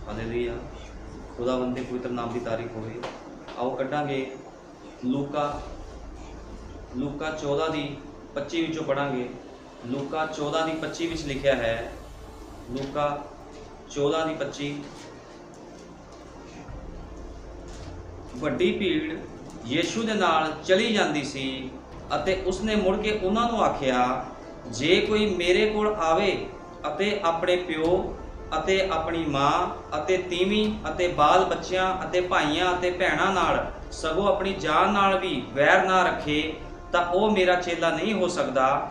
Hallelujah. खुदावंद दे पवित्र नाम की तारीफ होवे। आओ कढ़ांगे लूका 14 की 25 विचों पढ़ांगे। लूका 14 की 25 विच लिखिया है, लूका 14 की 25, ਵੱਡੀ ਭੀੜ ਯीशु ਦੇ ਨਾਲ ਚਲੀ ਜਾਂਦੀ ਸੀ ਅਤੇ ਉਸਨੇ ਮੁੜ ਕੇ ਉਹਨਾਂ ਨੂੰ ਆਖਿਆ, ਜੇ ਕੋਈ ਮੇਰੇ ਕੋਲ ਆਵੇ ਅਤੇ ਆਪਣੇ ਪਿਓ ਅਤੇ ਆਪਣੀ ਮਾਂ ਅਤੇ ਤੀਵੀਂ ਅਤੇ ਬਾਲ ਬੱਚਿਆਂ ਅਤੇ ਭਾਈਆਂ ਅਤੇ ਭੈਣਾਂ ਨਾਲ ਸਗੋਂ ਆਪਣੀ ਜਾਨ ਨਾਲ ਵੀ ਵੈਰ ਨਾ ਰੱਖੇ ਤਾਂ ਉਹ ਮੇਰਾ ਚੇਲਾ ਨਹੀਂ ਹੋ ਸਕਦਾ।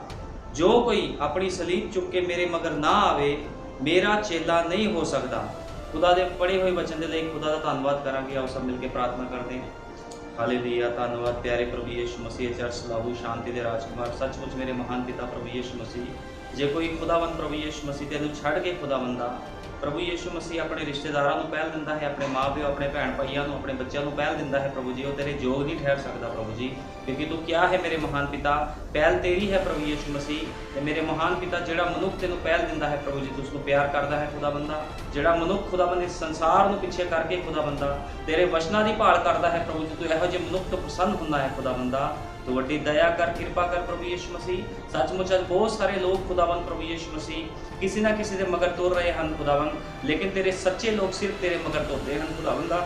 ਜੋ ਕੋਈ ਆਪਣੀ ਸਲੀਬ ਚੁੱਕ ਕੇ ਮੇਰੇ ਮਗਰ ਨਾ ਆਵੇ ਮੇਰਾ ਚੇਲਾ नहीं हो सकता। खुदा दे पढ़े हुए वचन के लिए खुदा का धन्यवाद करांगे। आओ सब मिलकर प्रार्थना करते हैं। हालेलुया। धन्यवाद प्यारे प्रभु यीशु मसीह, चर्च लाहू शांति दे राजकुमार, सचमुच मेरे महान पिता प्रभु यीशु मसीह, जे कोई खुदावंद प्रभु यीशु मसीह तेनू छड़ के खुदावंदा प्रभु यीशु मसीह अपने रिश्तेदारों को पहल दिंदा है, अपने माँ प्यो अपने भैन भाइयों को अपने बच्चों को पहल दिंदा है प्रभु जी। वो तेरे योग नहीं ठहर सकता प्रभु जी, क्योंकि तू क्या है मेरे महान पिता, पहल तेरी है प्रभु यीशु मसीह। ते मेरे महान पिता जिहड़ा मनुख तेनू पहल दिंदा है प्रभु जी, तू उसको प्यार करता है खुदाबंदा। जिहड़ा मनुख खुदाबंद इस संसार को पिछे करके खुदाबंदा तेरे वचनां दी भाल करता है प्रभु जी, तू इहो जिहे मनुख तो प्रसन्न हुंदा है खुदाबंदा। तो वड्डी दया कर, कृपा कर प्रभु यीशु मसीह। सचमुच अज बहुत सारे लोग खुदावंद प्रभु यीशु मसीह किसी ना किसी के मगर तुर रहे हैं खुदावंद, लेकिन तेरे सच्चे लोग सिर्फ तेरे मगर तुरते हैं खुदावंदा।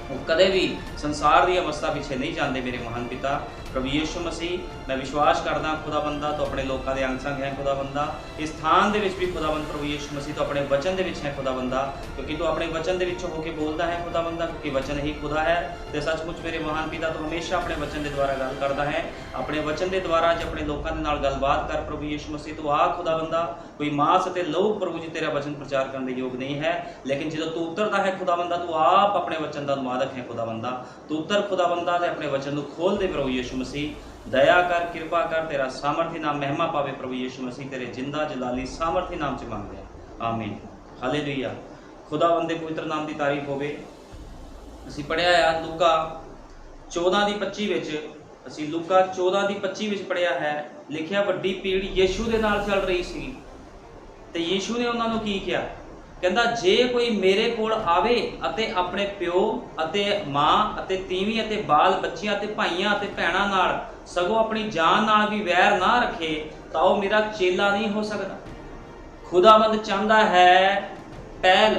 वो कदे भी संसार की अवस्था पीछे नहीं जाते मेरे महान पिता प्रभु यीशु मसीह। मैं विश्वास करदा खुदाबंदा तो अपने लोगों के अंग संग है खुदाबंदा। इस स्थान दे विच भी खुदाबंद प्रभु यीशु मसीह तो अपने वचन दे विच है खुदाबंदा, क्योंकि तू अपने वचन दे विचों होकर बोलता है खुदाबंदा, क्योंकि वचन ही खुदा है। तो सचमुच मेरे महान पिता तो हमेशा अपने वचन के द्वारा गल करता है, अपने वचन के द्वारा जो अपने लोगों के नाल गलबात कर प्रभु यीशु मसीह। तो आ खुदाबंदा कोई मांस ते लहू प्रभु जी तेरा वचन प्रचार करने के योग नहीं है, लेकिन जो तू उतरता है खुदाबंदा तू आप अपने वचन का अनुवादक है खुदाबंदा। तू उतर खुदाबंदा ते अपने वचन को खोल दे प्रभु यीशु मसीह। दया कर, कृपा कर, तेरा सामर्थी नाम महिमा पावे प्रभु यीशु मसीह। तेरे जिंदा जलाली सामर्थी नाम च मांगदे आमीन। हालेलुया। खुदावंद दे पवित्र नाम की तारीफ होवे। असीं पढ़िया है लूका 14 की 25 विच, असीं लूका 14 की 25 विच पढ़िया है, लिखिया वड्डी भीड़ यीशु दे नाल चल रही सी ते यीशु ने उन्हां नूं की किया, कहंदा जे कोई मेरे कोल आवे अते अपने प्यो अते मां अते तीवीं अते बाल बच्चियां अते भाइयां अते भैणां नाल सगों अपनी जान नाल भी वैर ना रखे तां ओह मेरा चेला नहीं हो सकता। खुदावंद चाहता है पहल,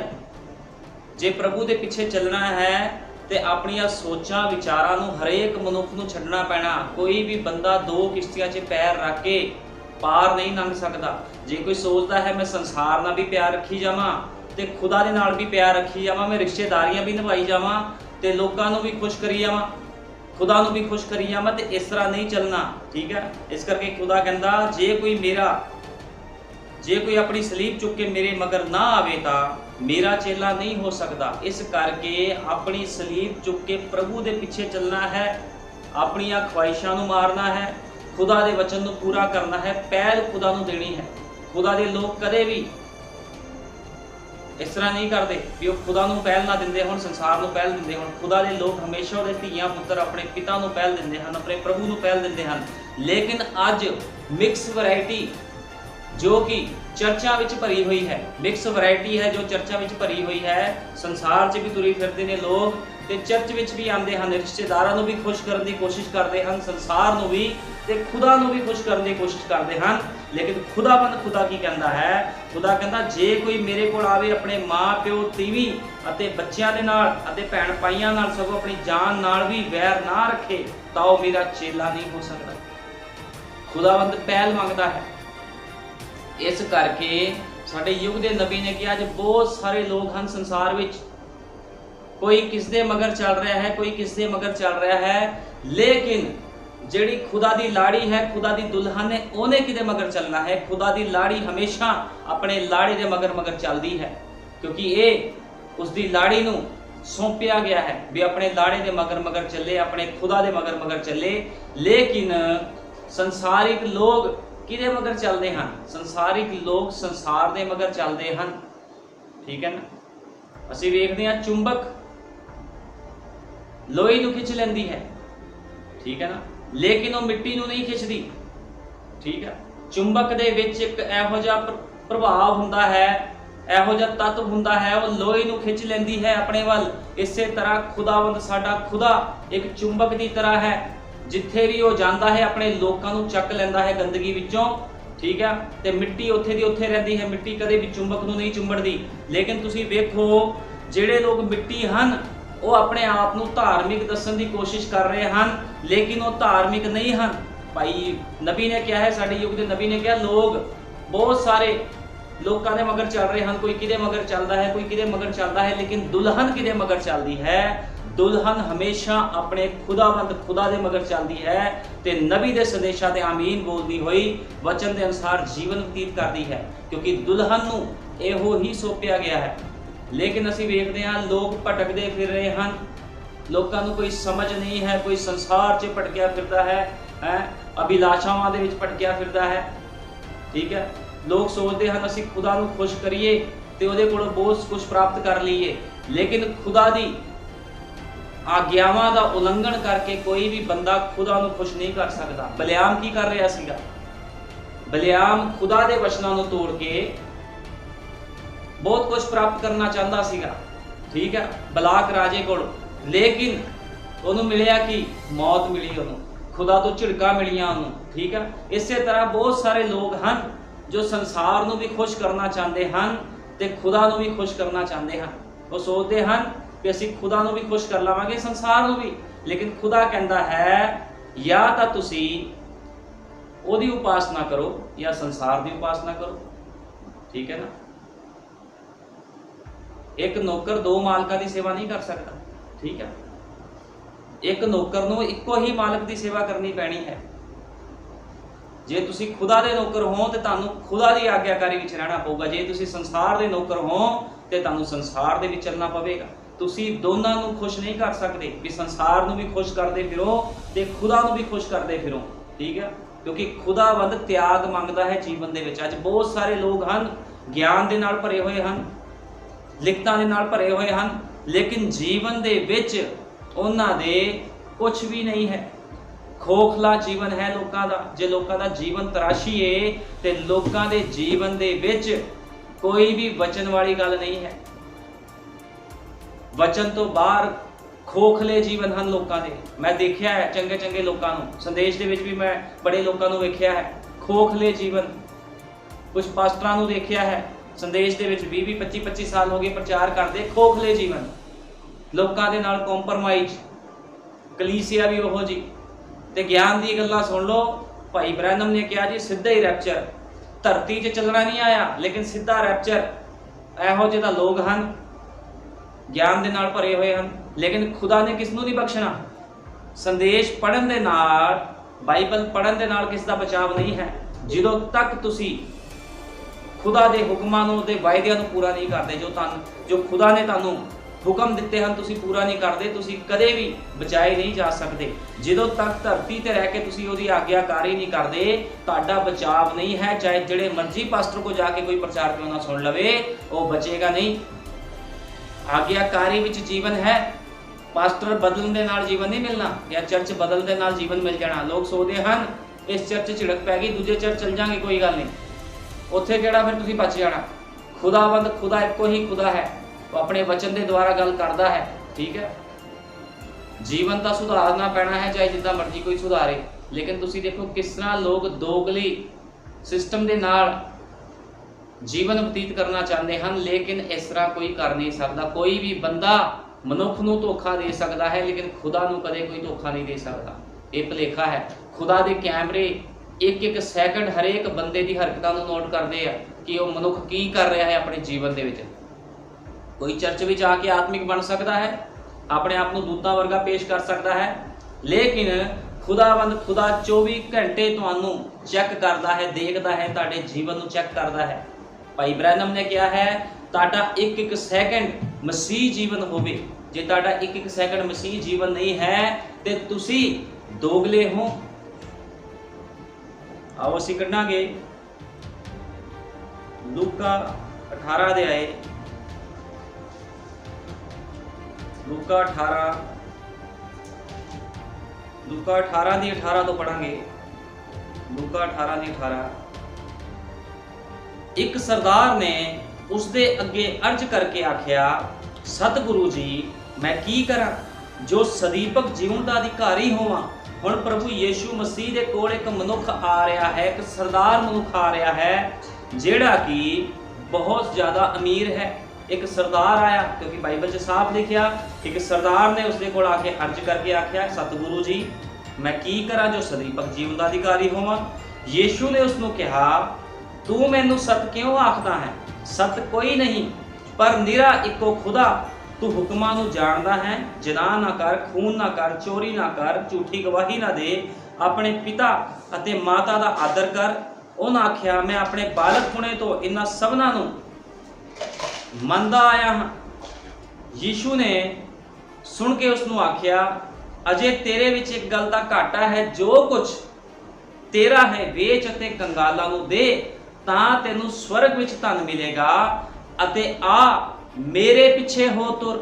जे प्रभु दे पिछे चलना है तो अपनिया सोचां विचारां नूं हरेक मनुख नूं छड्डना पैना। कोई भी बंदा दो किश्तियां 'च पैर रख के पार नहीं लंघ सकता। जे कोई सोचता है मैं संसार नाल भी प्यार रखी जावां ते खुदा दे नाल भी प्यार रखी जावां, मैं रिश्तेदारियां भी निभाई जावां ते लोकां नूं भी खुश करी जावां, खुदा नूं भी खुश करी जावां, ते इस तरह नहीं चलना, ठीक है। इस करके खुदा कहंदा जे कोई अपनी सलीब चुक के मेरे मगर ना आवे तां मेरा चेला नहीं हो सकता। इस करके अपनी सलीब चुक के प्रभु दे पिछे चलना है, अपनियां ख्वाहिशां नूं मारना है, खुदा दे वचन नूं पूरा करना है, पहल खुदा नूं देनी है। खुदा दे लोग कदे भी इस तरह नहीं करते भी वो खुदा नूं पहल ना दिंदे होण, संसार नूं पहल दिंदे होण। खुदा दे लोग हमेशा उहदे धीआं पुत्तर अपने पिता नूं पहल दिंदे हन, अपने प्रभु नूं पहल दिंदे हन। लेकिन अज मिक्स वैरायटी जो कि चर्चा विच भरी हुई है, मिक्स वैरायटी है जो चर्चा विच भरी हुई है, संसार 'च भी तुरी फिरदे ने लोग ते चर्च विच भी आंदे हन, रिश्तेदारां नूं भी खुश करन दी कोशिश करदे हन, संसार नूं भी ते खुदा नूं भी खुश करन दी कोशिश करदे हन। लेकिन खुदा की कहंदा है, खुदा कहंदा जे कोई मेरे कोल आवे अपने माँ प्यो तीवीं अते बच्चियां दे नाल अते भैण भाइयां नाल सगों अपनी जान नाल भी वैर ना रखे तां ओह मेरा चेला नहीं हो सकता। खुदावंद पहल मंगदा है। इस करके साडे युग दे नबी ने कहा, अज बहुत सारे लोग हैं संसार विच, कोई किस दे मगर चल रहा है, कोई किस दे मगर चल रहा है, लेकिन जिहड़ी खुदा दी लाड़ी है, खुदा दी दुल्हन है, उन्हें किदे मगर चलना है। खुदा दी लाड़ी हमेशा अपने लाड़े दे मगर मगर चलती है, क्योंकि ये उसकी लाड़ी नूं सौंपिया गया है भी अपने लाड़े दे मगर मगर चले, अपने खुदा दे मगर मगर चले। लेकिन संसारिक लोग किदे मगर चलते हैं? संसारिक लोग संसार दे मगर चलते हैं, ठीक है ना। असीं वेखदे हां चुंबक लोहे नूं खिच लैंदी है, ठीक है ना, लेकिन वो मिट्टी नूं नहीं खिचदी, ठीक है। चुंबक दे विच एक इहो जिहा प्रभाव हुंदा है, ਇਹੋ ਜਿਹਾ ਤੱਤ ਹੁੰਦਾ ਹੈ ਉਹ ਲੋਹੇ ਨੂੰ ਖਿੱਚ ਲੈਂਦੀ ਹੈ ਆਪਣੇ ਵੱਲ। ਇਸੇ ਤਰ੍ਹਾਂ ਖੁਦਾਵੰਦ ਸਾਡਾ ਖੁਦਾ ਇੱਕ ਚੁੰਬਕ ਦੀ ਤਰ੍ਹਾਂ ਹੈ, ਜਿੱਥੇ ਵੀ ਉਹ ਜਾਂਦਾ ਹੈ ਆਪਣੇ ਲੋਕਾਂ ਨੂੰ ਚੱਕ ਲੈਂਦਾ ਹੈ ਗੰਦਗੀ ਵਿੱਚੋਂ, ਠੀਕ ਹੈ। ਤੇ ਮਿੱਟੀ ਉੱਥੇ ਦੀ ਉੱਥੇ ਰਹਿੰਦੀ ਹੈ, ਮਿੱਟੀ ਕਦੇ ਵੀ ਚੁੰਬਕ ਨੂੰ ਨਹੀਂ ਚੁੰਬੜਦੀ। ਲੇਕਿਨ ਤੁਸੀਂ ਵੇਖੋ ਜਿਹੜੇ ਲੋਕ ਮਿੱਟੀ ਹਨ ਉਹ ਆਪਣੇ ਆਪ ਨੂੰ ਧਾਰਮਿਕ ਦੱਸਣ ਦੀ ਕੋਸ਼ਿਸ਼ ਕਰ ਰਹੇ ਹਨ, ਲੇਕਿਨ ਉਹ ਧਾਰਮਿਕ ਨਹੀਂ ਹਨ। ਭਾਈ ਨਬੀ ਨੇ ਕਿਹਾ ਹੈ, ਸਾਡੇ ਯੁੱਗ ਦੇ ਨਬੀ ਨੇ ਕਿਹਾ, ਲੋਕ ਬਹੁਤ ਸਾਰੇ ਲੋਕਾਂ ਦੇ ਮਗਰ ਚੱਲ ਰਹੇ ਹਨ, ਕੋਈ ਕਿਹਦੇ ਮਗਰ ਚੱਲਦਾ ਹੈ, ਕੋਈ ਕਿਹਦੇ ਮਗਰ ਚੱਲਦਾ ਹੈ, ਲੇਕਿਨ ਦੁਲਹਨ ਕਿਹਦੇ ਮਗਰ ਚੱਲਦੀ ਹੈ? ਦੁਲਹਨ ਹਮੇਸ਼ਾ ਆਪਣੇ ਖੁਦਾਵੰਦ ਖੁਦਾ ਦੇ ਮਗਰ ਚੱਲਦੀ ਹੈ ਤੇ ਨਬੀ ਦੇ ਸੰਦੇਸ਼ਾਂ ਤੇ ਆਮੀਨ ਬੋਲਦੀ ਹੋਈ ਵਚਨ ਦੇ ਅਨੁਸਾਰ ਜੀਵਨ ਬਤੀਤ ਕਰਦੀ ਹੈ, ਕਿਉਂਕਿ ਦੁਲਹਨ ਨੂੰ ਇਹੋ ਹੀ ਸੌਂਪਿਆ ਗਿਆ ਹੈ। ਲੇਕਿਨ ਅਸੀਂ ਵੇਖਦੇ ਹਾਂ ਲੋਕ ਭਟਕਦੇ ਫਿਰ ਰਹੇ ਹਨ, ਲੋਕਾਂ ਨੂੰ ਕੋਈ ਸਮਝ ਨਹੀਂ ਹੈ, ਕੋਈ ਸੰਸਾਰ 'ਚ ਭਟਕਿਆ ਫਿਰਦਾ ਹੈ, ਅਭਿਲਾਸ਼ਾਵਾਂ ਦੇ ਵਿੱਚ ਭਟਕਿਆ ਫਿਰਦਾ ਹੈ, ਠੀਕ ਹੈ। ਲੋਕ ਸੋਚਦੇ ਹਨ ਅਸੀਂ ਖੁਦਾ ਨੂੰ ਖੁਸ਼ ਕਰੀਏ ਤੇ ਉਹਦੇ ਕੋਲੋਂ ਬਹੁਤ ਕੁਝ ਪ੍ਰਾਪਤ ਕਰ ਲਈਏ, ਲੇਕਿਨ ਖੁਦਾ ਦੀ ਆਗਿਆਵਾਂ ਦਾ ਉਲੰਘਣ ਕਰਕੇ ਕੋਈ ਵੀ ਬੰਦਾ ਖੁਦਾ ਨੂੰ ਖੁਸ਼ ਨਹੀਂ ਕਰ ਸਕਦਾ। ਬਲਿਆਮ ਕੀ ਕਰ ਰਿਹਾ ਸੀਗਾ? ਬਲਿਆਮ ਖੁਦਾ ਦੇ ਵਚਨਾਂ ਨੂੰ ਤੋੜ ਕੇ ਬਹੁਤ ਕੁਝ ਪ੍ਰਾਪਤ ਕਰਨਾ ਚਾਹੁੰਦਾ ਸੀਗਾ, ਠੀਕ ਹੈ, ਬਲਾਕ ਰਾਜੇ ਕੋਲ। ਲੇਕਿਨ ਉਹਨੂੰ ਮਿਲਿਆ ਕਿ ਮੌਤ ਮਿਲੀ, ਉਹਨੂੰ ਖੁਦਾ ਤੋਂ ਝਿੜਕਾਂ ਮਿਲੀਆਂ ਉਹਨੂੰ, ਠੀਕ ਹੈ। ਇਸੇ ਤਰ੍ਹਾਂ ਬਹੁਤ ਸਾਰੇ ਲੋਕ ਹਨ ਜੋ ਸੰਸਾਰ ਨੂੰ ਵੀ ਖੁਸ਼ ਕਰਨਾ ਚਾਹੁੰਦੇ ਹਨ ਤੇ ਖੁਦਾ ਨੂੰ ਵੀ ਖੁਸ਼ ਕਰਨਾ ਚਾਹੁੰਦੇ ਹਨ। ਉਹ ਸੋਚਦੇ ਹਨ ਕਿ ਅਸੀਂ ਖੁਦਾ ਨੂੰ ਵੀ ਖੁਸ਼ ਕਰ ਲਵਾਂਗੇ, ਸੰਸਾਰ ਨੂੰ ਵੀ। ਲੇਕਿਨ ਖੁਦਾ ਕਹਿੰਦਾ ਹੈ ਜਾਂ ਤਾਂ ਤੁਸੀਂ ਉਹਦੀ ਉਪਾਸਨਾ ਕਰੋ ਜਾਂ ਸੰਸਾਰ ਦੀ ਉਪਾਸਨਾ ਕਰੋ, ਠੀਕ ਹੈ ਨਾ। ਇੱਕ ਨੌਕਰ ਦੋ ਮਾਲਕਾਂ ਦੀ ਸੇਵਾ ਨਹੀਂ ਕਰ ਸਕਦਾ, ਠੀਕ ਹੈ। ਇੱਕ ਨੌਕਰ ਨੂੰ ਇੱਕੋ ਹੀ ਮਾਲਕ ਦੀ ਸੇਵਾ ਕਰਨੀ ਪੈਣੀ ਹੈ। ਜੇ ਤੁਸੀਂ ਖੁਦਾ ਦੇ ਨੌਕਰ ਹੋ ਤੇ ਤੁਹਾਨੂੰ ਖੁਦਾ ਦੀ ਆਗਿਆਕਾਰੀ ਵਿੱਚ ਰਹਿਣਾ ਪਊਗਾ। ਜੇ ਤੁਸੀਂ ਸੰਸਾਰ ਦੇ ਨੌਕਰ ਹੋ ਤੇ ਤੁਹਾਨੂੰ ਸੰਸਾਰ ਦੇ ਵਿੱਚ ਚੱਲਣਾ ਪਵੇਗਾ। ਤੁਸੀਂ ਦੋਨਾਂ ਨੂੰ ਖੁਸ਼ ਨਹੀਂ ਕਰ ਸਕਦੇ ਵੀ ਸੰਸਾਰ ਨੂੰ ਵੀ ਖੁਸ਼ ਕਰਦੇ ਫਿਰੋ ਤੇ ਖੁਦਾ ਨੂੰ ਵੀ ਖੁਸ਼ ਕਰਦੇ ਫਿਰੋ, ਠੀਕ ਹੈ। ਕਿਉਂਕਿ ਖੁਦਾਵੰਦ ਤਿਆਗ ਮੰਗਦਾ ਹੈ ਜੀਵਨ ਦੇ ਵਿੱਚ। ਅੱਜ ਬਹੁਤ ਸਾਰੇ ਲੋਕ ਹਨ ਗਿਆਨ ਦੇ ਨਾਲ ਭਰੇ ਹੋਏ ਹਨ, ਲਿਖਤਾਂ ਦੇ ਨਾਲ ਭਰੇ ਹੋਏ ਹਨ, ਲੇਕਿਨ ਜੀਵਨ ਦੇ ਵਿੱਚ ਉਹਨਾਂ ਦੇ ਕੁਝ ਵੀ ਨਹੀਂ ਹੈ। ਖੋਖਲਾ ਜੀਵਨ ਹੈ ਲੋਕਾਂ ਦਾ। ਜੇ ਲੋਕਾਂ ਦਾ ਜੀਵਨ ਤਰਾਸ਼ੀਏ ਤੇ ਲੋਕਾਂ ਦੇ ਜੀਵਨ ਦੇ ਵਿੱਚ ਕੋਈ ਵੀ ਵਚਨ ਵਾਲੀ ਗੱਲ ਨਹੀਂ ਹੈ। ਵਚਨ ਤੋਂ ਬਾਹਰ ਖੋਖਲੇ ਜੀਵਨ ਹਨ ਲੋਕਾਂ ਦੇ। ਮੈਂ ਦੇਖਿਆ ਹੈ ਚੰਗੇ ਚੰਗੇ ਲੋਕਾਂ ਨੂੰ, ਸੰਦੇਸ਼ ਦੇ ਵਿੱਚ ਵੀ ਮੈਂ ਬੜੇ ਲੋਕਾਂ ਨੂੰ ਵੇਖਿਆ ਹੈ, ਖੋਖਲੇ ਜੀਵਨ। ਕੁਝ ਪਾਸਟਰਾਂ ਨੂੰ ਦੇਖਿਆ ਹੈ ਸੰਦੇਸ਼ ਦੇ ਵਿੱਚ 20 25 ਸਾਲ ਹੋ ਗਏ ਪ੍ਰਚਾਰ ਕਰਦੇ, ਖੋਖਲੇ ਜੀਵਨ, ਲੋਕਾਂ ਦੇ ਨਾਲ ਕੰਪਰਮਾਈਜ਼, ਕਲੀਸਿਆ ਵੀ ਉਹੋ ਜੀ। ਤੇ ਗਿਆਨ ਦੀ ਗੱਲਾਂ ਸੁਣ ਲਓ। ਭਾਈ ਬ੍ਰੈਨਮ ਨੇ ਕਿਹਾ ਜੀ ਸਿੱਧਾ ਹੀ ਰੈਪਚਰ, ਧਰਤੀ 'ਚ ਚੱਲਣਾ ਨਹੀਂ ਆਇਆ ਲੇਕਿਨ ਸਿੱਧਾ ਰੈਪਚਰ। ਇਹੋ ਜਿਹੇ ਤਾਂ ਲੋਕ ਹਨ, ਗਿਆਨ ਦੇ ਨਾਲ ਭਰੇ ਹੋਏ ਹਨ, ਲੇਕਿਨ ਖੁਦਾ ਨੇ ਕਿਸ ਨੂੰ ਨਹੀਂ ਬਖਸ਼ਣਾ। ਸੰਦੇਸ਼ ਪੜ੍ਹਨ ਦੇ ਨਾਲ, ਬਾਈਬਲ ਪੜ੍ਹਨ ਦੇ ਨਾਲ ਕਿਸ ਦਾ ਬਚਾਵ ਨਹੀਂ ਹੈ। ਜਦੋਂ ਤੱਕ ਤੁਸੀਂ ਖੁਦਾ ਦੇ ਹੁਕਮਾਂ ਨੂੰ ਤੇ ਵਾਅਦਿਆਂ ਨੂੰ ਪੂਰਾ ਨਹੀਂ ਕਰਦੇ, ਜੋ ਖੁਦਾ ਨੇ ਤੁਹਾਨੂੰ ਹੁਕਮ ਦਿੱਤੇ ਹਨ ਤੁਸੀਂ ਪੂਰਾ ਨਹੀਂ ਕਰਦੇ, ਤੁਸੀਂ ਕਦੇ ਵੀ ਬਚਾਏ ਨਹੀਂ ਜਾ ਸਕਦੇ। ਜਦੋਂ ਤੱਕ ਧਰਤੀ ਤੇ ਰਹਿ ਕੇ ਤੁਸੀਂ ਉਹਦੀ ਆਗਿਆਕਾਰੀ ਨਹੀਂ ਕਰਦੇ, ਤੁਹਾਡਾ ਬਚਾਵ ਨਹੀਂ ਹੈ। ਚਾਹੇ ਜਿਹੜੇ ਮਰਜ਼ੀ ਪਾਸਟਰ ਕੋ ਜਾ ਕੇ ਕੋਈ ਪ੍ਰਚਾਰ ਕਿਉਂ ਨਾ ਸੁਣ ਲਵੇ, ਉਹ ਬਚੇਗਾ ਨਹੀਂ। ਆਗਿਆਕਾਰੀ ਵਿੱਚ ਜੀਵਨ ਹੈ। ਪਾਸਟਰ ਬਦਲਣ ਦੇ ਨਾਲ ਜੀਵਨ ਨਹੀਂ ਮਿਲਣਾ, ਜਾਂ ਚਰਚ ਬਦਲਣ ਦੇ ਨਾਲ ਜੀਵਨ ਮਿਲ ਜਾਣਾ। ਲੋਕ ਸੋਚਦੇ ਹਨ ਇਸ ਚਰਚ ਝਿੜਕ ਪੈ ਗਈ, ਦੂਜੇ ਚਰਚ ਚਲ ਜਾਾਂਗੇ, ਕੋਈ ਗੱਲ ਨਹੀਂ, ਉੱਥੇ ਕਿਹੜਾ ਫਿਰ ਤੁਸੀਂ ਬਚ ਜਾਣਾ। ਖੁਦਾਵੰਦ ਖੁਦਾ ਇੱਕੋ ਹੀ ਖੁਦਾ ਹੈ, ਉਹ ਆਪਣੇ ਵਚਨ ਦੇ ਦੁਆਰਾ ਗੱਲ ਕਰਦਾ ਹੈ, ਠੀਕ ਹੈ। ਜੀਵਨ ਤਾਂ ਸੁਧਾਰਨਾ ਪੈਣਾ ਹੈ, ਚਾਹੇ ਜਿੱਦਾਂ ਮਰਜ਼ੀ ਕੋਈ ਸੁਧਾਰੇ। ਲੇਕਿਨ ਤੁਸੀਂ ਦੇਖੋ ਕਿਸ ਤਰ੍ਹਾਂ ਲੋਕ ਦੋਗਲੀ ਸਿਸਟਮ ਦੇ ਨਾਲ ਜੀਵਨ ਬਤੀਤ ਕਰਨਾ ਚਾਹੁੰਦੇ ਹਨ, ਲੇਕਿਨ ਇਸ ਤਰ੍ਹਾਂ ਕੋਈ ਕਰ ਨਹੀਂ ਸਕਦਾ। ਕੋਈ ਵੀ ਬੰਦਾ ਮਨੁੱਖ ਨੂੰ ਧੋਖਾ ਦੇ ਸਕਦਾ ਹੈ, ਲੇਕਿਨ ਖੁਦਾ ਨੂੰ ਕਦੇ ਕੋਈ ਧੋਖਾ ਨਹੀਂ ਦੇ ਸਕਦਾ। ਇਹ ਭੁਲੇਖਾ ਹੈ। ਖੁਦਾ ਦੇ ਕੈਮਰੇ ਇੱਕ ਸੈਕਿੰਡ ਹਰੇਕ ਬੰਦੇ ਦੀ ਹਰਕਤਾਂ ਨੂੰ ਨੋਟ ਕਰਦੇ ਆ ਕਿ ਉਹ ਮਨੁੱਖ ਕੀ ਕਰ ਰਿਹਾ ਹੈ ਆਪਣੇ ਜੀਵਨ ਦੇ ਵਿੱਚ। ਕੋਈ ਚਰਚ ਵਿੱਚ ਆ ਕੇ ਆਤਮਿਕ ਬਣ ਸਕਦਾ ਹੈ, ਆਪਣੇ ਆਪ ਨੂੰ ਦੂਤਾਂ ਵਰਗਾ ਪੇਸ਼ ਕਰ ਸਕਦਾ ਹੈ, ਲੇਕਿਨ ਖੁਦਾਵੰਦ ਖੁਦਾ 24 ਘੰਟੇ ਤੁਹਾਨੂੰ ਚੈੱਕ ਕਰਦਾ ਹੈ, ਦੇਖਦਾ ਹੈ, ਤੁਹਾਡੇ ਜੀਵਨ ਨੂੰ ਚੈੱਕ ਕਰਦਾ ਹੈ। ਭਾਈ ਬ੍ਰੈਨਮ ਨੇ ਕਿਹਾ ਹੈ ਤੁਹਾਡਾ ਇੱਕ ਸੈਕਿੰਡ ਮਸੀਹ ਜੀਵਨ ਹੋਵੇ। ਜੇ ਤੁਹਾਡਾ ਇੱਕ ਸੈਕਿੰਡ ਮਸੀਹ ਜੀਵਨ ਨਹੀਂ ਹੈ ਤੇ ਤੁਸੀਂ ਦੋਗਲੇ ਹੋ। ਆਓ ਅਸੀਂ ਕੱਢਾਂਗੇ ਲੂਕਾ 18 ਦੇ ਆਏ, ਲੂਕਾ 18 ਦੀ 18 ਤੋਂ ਪੜਾਂਗੇ। ਲੂਕਾ 18 ਦੀ 18। ਇੱਕ ਸਰਦਾਰ ਨੇ उसदे अगे अर्ज करके आख्या, सतगुरु जी मैं की करा जो सदीपक जीवन का अधिकारी होवां। हुण प्रभु यीशु मसीह दे कोल एक मनुख आ रहा है, एक सरदार मनुख आ रहा है जिहड़ा कि बहुत ज़्यादा अमीर है। एक सरदार आया, क्योंकि बाइबल च साफ लिखिया, एक सरदार ने उसके कोल आके अर्ज करके आख्या, सतगुरु जी मैं की करा जो सदीपक जीवन का अधिकारी होवां। यीशु ने उसनूं कहा, तू मैनू सत क्यों आखदा है? सत कोई नहीं पर निरा इको खुदा। तू हुक्मां नूं जाणदा है, जना ना कर, खून ना कर, चोरी ना कर, झूठी गवाही ना दे, अपने पिता अते माता का आदर कर। उन्हें आख्या, मैं अपने बालक होने तो इन्हां सबनां नूं मनदा आया हाँ। यीशु ने सुन के उसनूं आख्या, अजे तेरे विच एक गल दा घाटा है, जो कुछ तेरा है वेच अते कंगालां नूं दे, तां तैनूं स्वर्ग विच धन मिलेगा, अते आ मेरे पिछे हो तुर।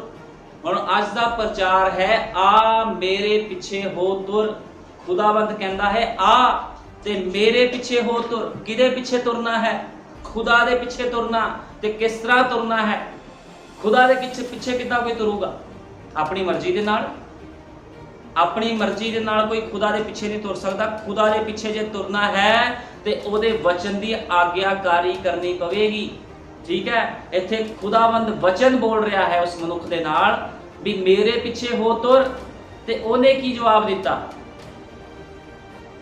हुण अज दा प्रचार है, आ मेरे पिछे हो तुर। खुदावंद कहंदा है आ ते मेरे पिछे हो तुर। किदे पिछे तुरना है? खुदा दे पिछे तुरना। ते किस तरह तुरना है? खुदा दे पिछे किद्दां कोई तुरूगा? अपनी मर्जी दे नाल। अपनी मर्जी दे नाल कोई खुदा दे पिछे नहीं तुर सकदा। खुदा दे पिछे जे तुरना है ते ओदे वचन दी आग्याकारी करनी पवेगी। ठीक है, इत्थे खुदावंद वचन बोल रहा है उस मनुख दे नाल भी मेरे पिछे हो तुर। ते ओने की जवाब दिता?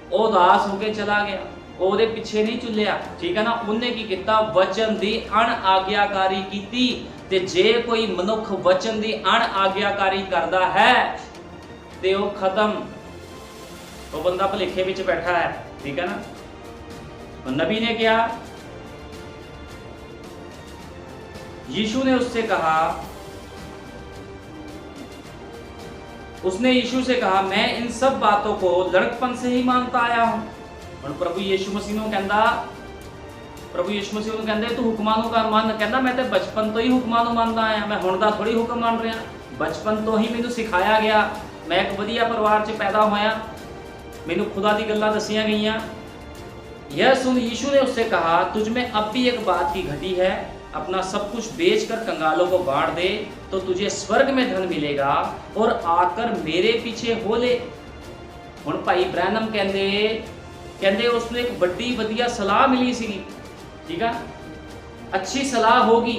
ओ उदास होके चला गया, ओदे पिछे नहीं चुलिया। ठीक है ना, उन्हें की किया? वचन दी अण आग्याकारी कीती। ते जे कोई मनुख वचन दी अण आग्याकारी करदा है ते वो खत्म, वो बंदा भुलेखे विच बैठा है। ठीक है ना, तो नबी ने क्या? यीशु ने उससे कहा, उसने यीशु से कहा, मैं इन सब बातों को लड़कपन से ही मानता आया हूं। और प्रभु यीशु मसीह ने कहंदा, प्रभु यीशु मसीह ने कहंदे तू हुक्मां नूं कर मान। कहंदा मैं तो बचपन तो ही हुक्मां नूं मानदा आया, मैं हुण दा थोड़ी हुक्म मान रहा। बचपन तो ही मैनूं सिखाया गया, मैं एक वधिया परिवार च पैदा होया, मैनूं खुदा दी गल्लां दसियां गईयां। यह सुन यीशु ने उससे कहा, तुझ में अब भी एक बात की घटी है, अपना सब कुछ बेचकर कंगालों को बांट दे तो तुझे स्वर्ग में धन मिलेगा, और आकर मेरे पीछे हो ले। हुण भाई ब्रैनम कहंदे उसने एक बड़ी वधिया सलाह मिली सी। ठीक है, अच्छी सलाह होगी,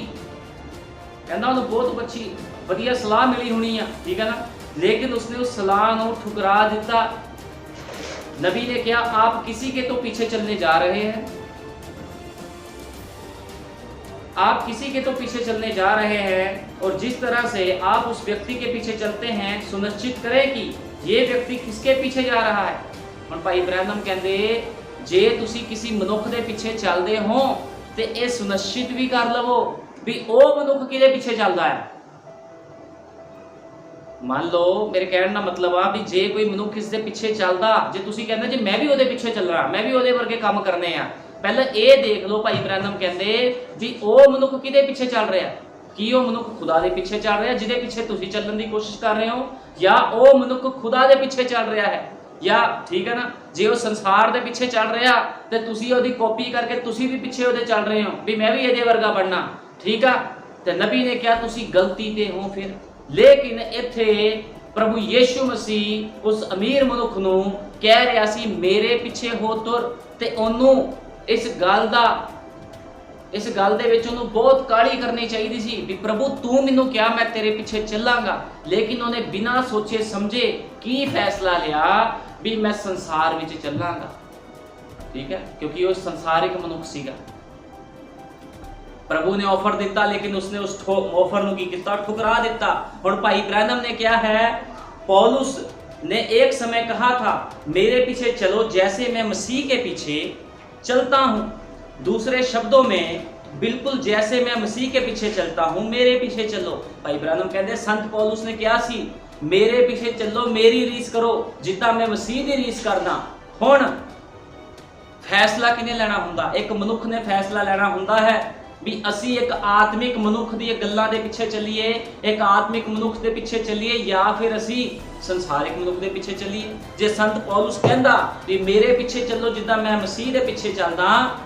कहंदा उन्हें बहुत अच्छी वधिया सलाह मिली होनी है। ठीक है ना, लेकिन उसने उस सलाह को ठुकरा दिता। नबी ने क्या? आप किसी के तो पीछे चलने जा रहे हैं, आप किसी के तो पीछे चलने जा रहे हैं, और जिस तरह से आप उस व्यक्ति के पीछे चलते हैं, सुनिश्चित करें कि ये व्यक्ति किसके पीछे जा रहा है। और भाई ब्रैनम कहंदे जे तुसी किसी मनुख दे पीछे चलदे हो ते ये सुनिश्चित भी कर लवो भी ओ मनुख किहदे पीछे चलदा है। मान लो मेरे कहने का मतलब आ भी जे कोई मनुख किसी दे पीछे चलदा, जे तुसी कहंदे जे मैं भी ओदे पीछे चल रहा, मैं भी ओदे वर्गे काम करने आ, पहले ये देख लो भाई ब्रैनम कहंदे भी ओ मनुख किहदे पीछे चल रहा? कि ओ मनुख खुदा दे पीछे चल रहा जिहदे पीछे तुसी चलण दी कोशिश कर रहे हो, या ओ मनुख खुदा दे पीछे चल रहा है? या ठीक है ना, जे वो संसार दे पीछे चल रहा ते तुसी ओदी कॉपी करके तुसी भी पीछे ओदे चल रहे हो भी मैं भी इहदे वर्गा बनना। ठीक है, ते नबी ने क्या? तुसी गलती ते हो फिर। लेकिन इत्थे प्रभु यीशु मसीह उस अमीर मनुख नूं कह रहा सी मेरे पीछे हो तुर, ते ओनू इस गल दे विच ओनू बहुत काली करनी चाहिए सी भी प्रभु तू मैनू क्या मैं तेरे पीछे चलांगा। लेकिन उन्हें बिना सोचे समझे की फैसला लिया भी मैं संसार विच चलांगा। ठीक है, क्योंकि वो संसारिक मनुख सीगा। प्रभु ने ऑफर दिता, लेकिन उसने उस ऑफर नूं की कीता? ठुकरा दिता। हुण भाई ब्रैनम ने क्या है? पौलुस ने एक समय कहा था मेरे पीछे चलो जैसे मैं मसीह के पीछे चलता हूं। दूसरे शब्दों में बिल्कुल जैसे मैं मसीह के पीछे चलता हूं मेरे पीछे चलो। भाई ब्रैनम कहते संत पौलुस ने क्या सी? मेरे पीछे चलो, मेरी रीस करो जिद्दां मैं मसीह दी रीस करना। हुण फैसला किने लेना हुंदा? एक मनुख ने फैसला लेना हुंदा है भी असी एक आत्मिक मनुख दी गल्लां दे पिछे चलीए, एक आत्मिक मनुख दे पिछे चलीए, या फिर असी संसारिक मनुख दे पिछे चलीए। जे संत पौलुस कहंदा भी मेरे पिछे चलो जिद्दां मैं मसीह दे पिछे चलदा,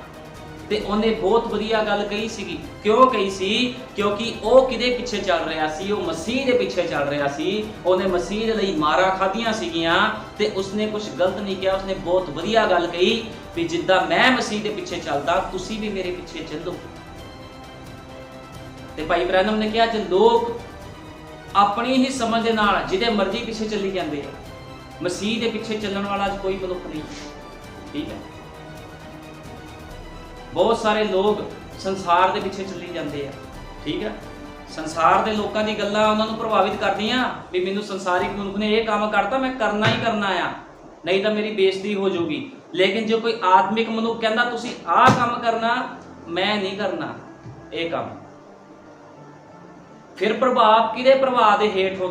ਤੇ ਉਹਨੇ ਬਹੁਤ ਵਧੀਆ ਗੱਲ ਕਹੀ ਸੀਗੀ। ਕਿਉਂ ਕਹੀ ਸੀ? ਕਿਉਂਕਿ ਉਹ ਕਿਹਦੇ ਪਿੱਛੇ ਚੱਲ ਰਿਹਾ ਸੀ? ਉਹ ਮਸੀਹ ਦੇ ਪਿੱਛੇ ਚੱਲ ਰਿਹਾ ਸੀ। ਉਹਨੇ ਮਸੀਹ ਦੇ ਲਈ ਮਾਰਾਂ ਖਾਧੀਆਂ ਸੀਗੀਆਂ ਤੇ ਉਸਨੇ ਕੁਝ ਗਲਤ ਨਹੀਂ ਕਿਹਾ। ਉਸਨੇ ਬਹੁਤ ਵਧੀਆ ਗੱਲ ਕਹੀ ਵੀ ਜਿੱਦਾਂ ਮੈਂ ਮਸੀਹ ਦੇ ਪਿੱਛੇ ਚੱਲਦਾ, ਤੁਸੀਂ ਵੀ ਮੇਰੇ ਪਿੱਛੇ ਚੱਲੋ। ਤੇ ਭਾਈ ਬ੍ਰੈਨਮ ਨੇ ਕਿਹਾ ਜੇ ਲੋਕ ਆਪਣੀ ਹੀ ਸਮਝ ਦੇ ਨਾਲ ਜਿਹਦੇ ਮਰਜ਼ੀ ਪਿੱਛੇ ਚੱਲੀ ਜਾਂਦੇ ਆ, ਮਸੀਹ ਦੇ ਪਿੱਛੇ ਚੱਲਣ ਵਾਲਾ ਅੱਜ ਕੋਈ ਮਨੁੱਖ ਨਹੀਂ। ਠੀਕ ਹੈ, ਬਹੁਤ ਸਾਰੇ ਲੋਕ ਸੰਸਾਰ ਦੇ ਪਿੱਛੇ ਚੱਲੀ ਜਾਂਦੇ ਆ। ਠੀਕ ਹੈ, ਸੰਸਾਰ ਦੇ ਲੋਕਾਂ ਦੀ ਗੱਲਾਂ ਉਹਨਾਂ ਨੂੰ ਪ੍ਰਭਾਵਿਤ ਕਰਦੀਆਂ ਵੀ ਮੈਨੂੰ ਸੰਸਾਰਿਕ ਮਨੁੱਖ ਨੇ ਇਹ ਕੰਮ ਕਰਤਾ, ਮੈਂ ਕਰਨਾ ਹੀ ਕਰਨਾ ਆ, ਨਹੀਂ ਤਾਂ ਮੇਰੀ ਬੇਇੱਜ਼ਤੀ ਹੋ ਜਾਊਗੀ। ਲੇਕਿਨ ਜੇ ਕੋਈ ਆਤਮਿਕ ਮਨੁੱਖ ਕਹਿੰਦਾ ਤੁਸੀਂ ਆਹ ਕੰਮ ਕਰਨਾ, ਮੈਂ ਨਹੀਂ ਕਰਨਾ ਇਹ ਕੰਮ, ਫਿਰ ਪ੍ਰਭਾਵ ਕਿਹਦੇ ਪ੍ਰਭਾਵ ਦੇ ਹੇਠ ਹੋ?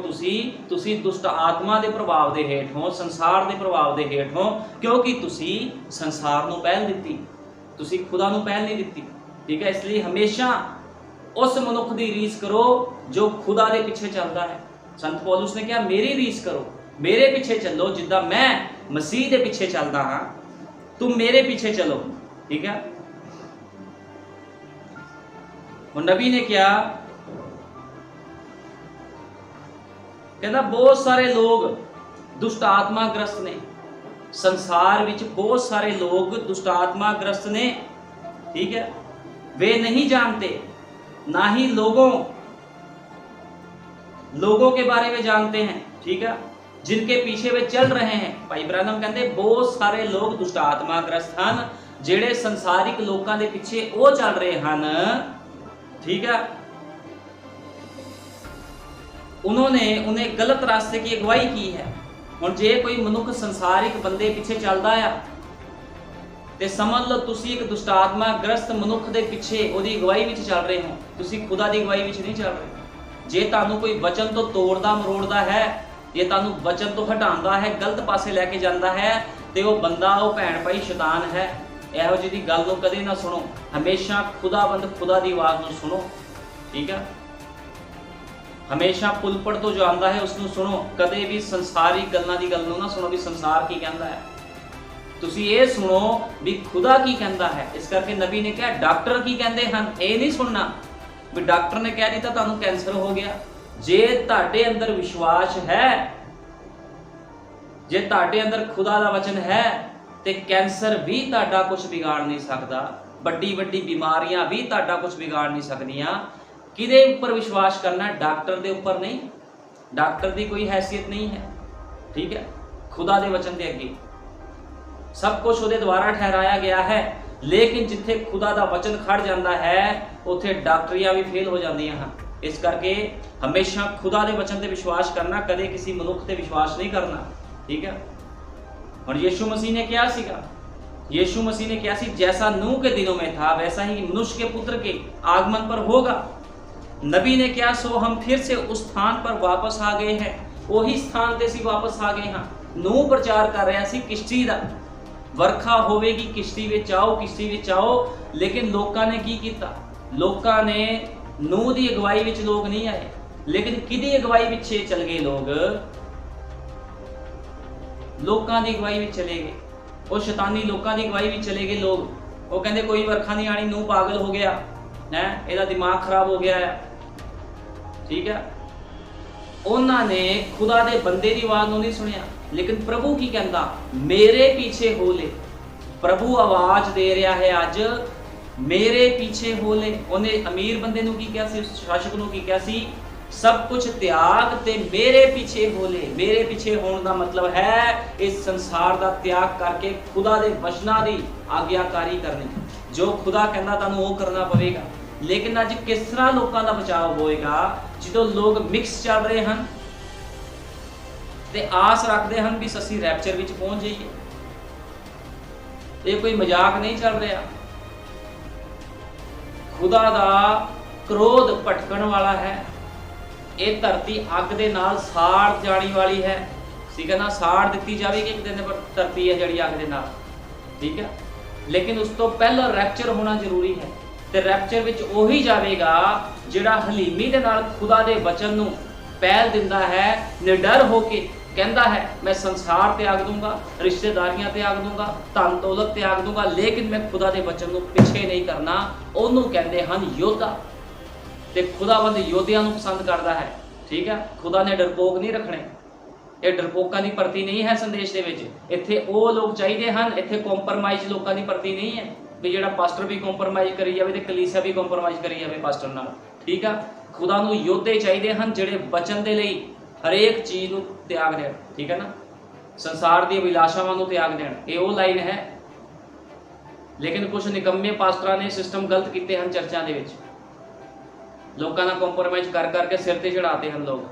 ਤੁਸੀਂ ਦੁਸ਼ਟ ਆਤਮਾ ਦੇ ਪ੍ਰਭਾਵ ਦੇ ਹੇਠ ਹੋ, ਸੰਸਾਰ ਦੇ ਪ੍ਰਭਾਵ ਦੇ ਹੇਠ ਹੋ, ਕਿਉਂਕਿ ਤੁਸੀਂ ਸੰਸਾਰ ਨੂੰ ਪਹਿਲ ਦਿੱਤੀ, ਤੁਸੀਂ ਖੁਦਾ ਨੂੰ ਪਹਿਲ ਨਹੀਂ ਦਿੱਤੀ। ਠੀਕ ਹੈ, ਇਸ ਲਈ ਹਮੇਸ਼ਾ ਉਸ ਮਨੁੱਖ ਦੀ ਰੀਸ ਕਰੋ ਜੋ ਖੁਦਾ ਦੇ ਪਿੱਛੇ ਚੱਲਦਾ ਹੈ। ਸੰਤ ਪੌਲੁਸ ਨੇ ਕਿਹਾ ਮੇਰੀ ਰੀਸ ਕਰੋ, ਮੇਰੇ ਪਿੱਛੇ ਚੱਲੋ, ਜਿੱਦਾਂ ਮੈਂ ਮਸੀਹ ਦੇ ਪਿੱਛੇ ਚੱਲਦਾ ਹਾਂ तुम मेरे पीछे चलो। ठीक है, और नबी ने क्या कहना, बहुत सारे लोग दुष्ट आत्मा ग्रस्त ने, संसार विच बहुत सारे लोग दुष्ट आत्मा ग्रस्त ने। ठीक है, वे नहीं जानते, ना ही लोगों के बारे में जानते हैं। ठीक है, जिनके पीछे वे चल रहे हैं। भाई ब्रैनम कहते बहुत सारे लोग दुष्ट आत्मा ग्रस्त हैं, जेड़े संसारिक लोगों के पीछे वो चल रहे हैं। ठीक है, उन्होंने उन्हें गलत रास्ते की अगवाई की है। हुण जे कोई मनुख संसारिक बंदे पीछे चलता है ते समझ लो तुसी एक दुष्ट आत्मा ग्रस्त मनुख के पीछे उहदी अगवाई विच चल रहे हो, तुसी खुदा दी अगवाई विच नहीं चल रहे। जे तुहानू कोई वचन तो तोड़दा मरोड़दा है, जे तुहानू वचन तो हटांदा है, गलत पासे लैके जांदा है, ते वो बंदा वो भैण भाई शैतान है। इहो जी दी गल नूं कदे ना सुनो, हमेशा खुदाबंद खुदा दी आवाज़ नूं सुनो। ठीक है, हमेशा पुलपड़ तो जो आंदा है उसनूं सुनो, कदे भी संसारी गल्लां दी गल नूं ना सुनो भी संसार की कहंदा है। तुसी ये सुनो भी खुदा की कहंदा है। इस करके नबी ने कहा डॉक्टर की कहंदे हन, ये नहीं सुनना भी डॉक्टर ने कह दिता तुहानूं कैंसर हो गया। जे तुहाडे अंदर विश्वास है, जे तुहाडे अंदर खुदा दा वचन है, ते कैंसर भी तुहाडा कुछ बिगाड़ नहीं सकदा, बड़ी बड़ी बीमारियां भी तुहाडा कुछ बिगाड़ नहीं सकदियां। किदे ऊपर विश्वास करना है? डॉक्टर दे ऊपर नहीं, डॉक्टर की कोई हैसियत नहीं है। ठीक है, खुदा दे वचन दे अगे सब कुछ उहदे द्वारा ठहराया गया है। लेकिन जिथे खुदा दा वचन खड़ जाता है उत्थे डॉक्टरियां भी फेल हो जांदियां हैं। इस करके हमेशा खुदा दे वचन ते विश्वास करना, कदे किसी मनुख ते विश्वास नहीं करना। ठीक है, और यीशु मसीह ने क्या सीगा? यीशु मसीह ने क्या सी? जैसा नूह के दिनों में था वैसा ही मनुष्य के पुत्र के आगमन पर होगा। नबी ने क्या सो हम फिर से उस स्थान पर वापस आ गए हैं, वही स्थान ते सी वापस आ गए हाँ। नूह प्रचार कर रहा सी किश्ती दा, वर्खा होवेगी किश्ती विच आओ, किश्ती विच आओ। लेकिन लोकां ने की कीता? लोकां ने नूह दी अगवाई विच लोग नहीं आए, लेकिन किहदी अगवाई पिछे चल गए? लोकां दी अगवाई विच चले गए। वो शैतानी लोकां दी अगवाई विच चले गए लोग। वो कहंदे कोई वर्खा नहीं आनी, नूह पागल हो गया है, इहदा दिमाग खराब हो गया है। ठीक है, उन्होंने खुदा दे बंदे की आवाज़ नहीं सुनिया, लेकिन प्रभु की कहता मेरे पीछे हो ले। प्रभु आवाज दे रहा है अज, मेरे पीछे हो ले। उन्हें अमीर बंदे नूं की कहा सी, उस शासक नूं की कहा सी, सब कुछ त्याग ते मेरे पीछे हो ले। मेरे पीछे होने का मतलब है इस संसार का त्याग करके खुदा दे वचनां दी आग्याकारी करनी। जो खुदा कहता तुहानूं वो करना पवेगा। लेकिन अज किस तरह लोगों का बचाव होएगा? जो लोग मिक्स चल रहे हैं ते आस रखते हैं भी असीं रैप्चर विच पहुंच जाइए। ये कोई मजाक नहीं चल रहा। खुदा दा क्रोध भटकण वाला है। ये धरती अग दे नाल साड़ जाने वाली है। ठीक है ना, साड़ दी जाएगी एक दिन पर धरती है जिहड़ी अग दे नाल। ठीक है, लेकिन उस तो पहला रैप्चर होना जरूरी है। ते रैप्चर विच ओही जाएगा जिहड़ा हलीमी दे नाल खुदा दे वचन नूं पहल दिंदा है, निडर होके कहता है मैं संसार त्याग दूंगा, रिश्तेदारियां त्याग दूंगा, धन दौलत त्याग दूंगा, लेकिन मैं खुदा के वचन को पिछे नहीं करना। उन्होंने कहते हैं योद्धा। तो खुदावंद योद्धियां को पसंद करता है। ठीक है, खुदा ने डरपोक नहीं रखने। ये डरपोकों की भर्ती नहीं है संदेश के विच। इत्थे वो लोग चाहिए हैं, इत्थे कॉम्प्रोमाइज़ लोगों की भर्ती नहीं है भी जो पास्टर भी कॉम्प्रोमाइज़ करी जाए तो कलीसिया भी कॉम्प्रोमाइज़ करी जाए पास्टर नाल। ठीक है, खुदा नूं योद्धे चाहिए हैं जिहड़े वचन के लिए हरेक चीज़ को त्याग देण। ठीक है ना, संसार की अभिलाषावां को त्याग देण, ये वो लाइन है। लेकिन कुछ निकम्मे पास्टरां ने सिस्टम गलत किए हैं चर्चा के विच, लोगों का कॉम्प्रोमाइज़ कर करके सिर ते चढ़ाते हैं लोग,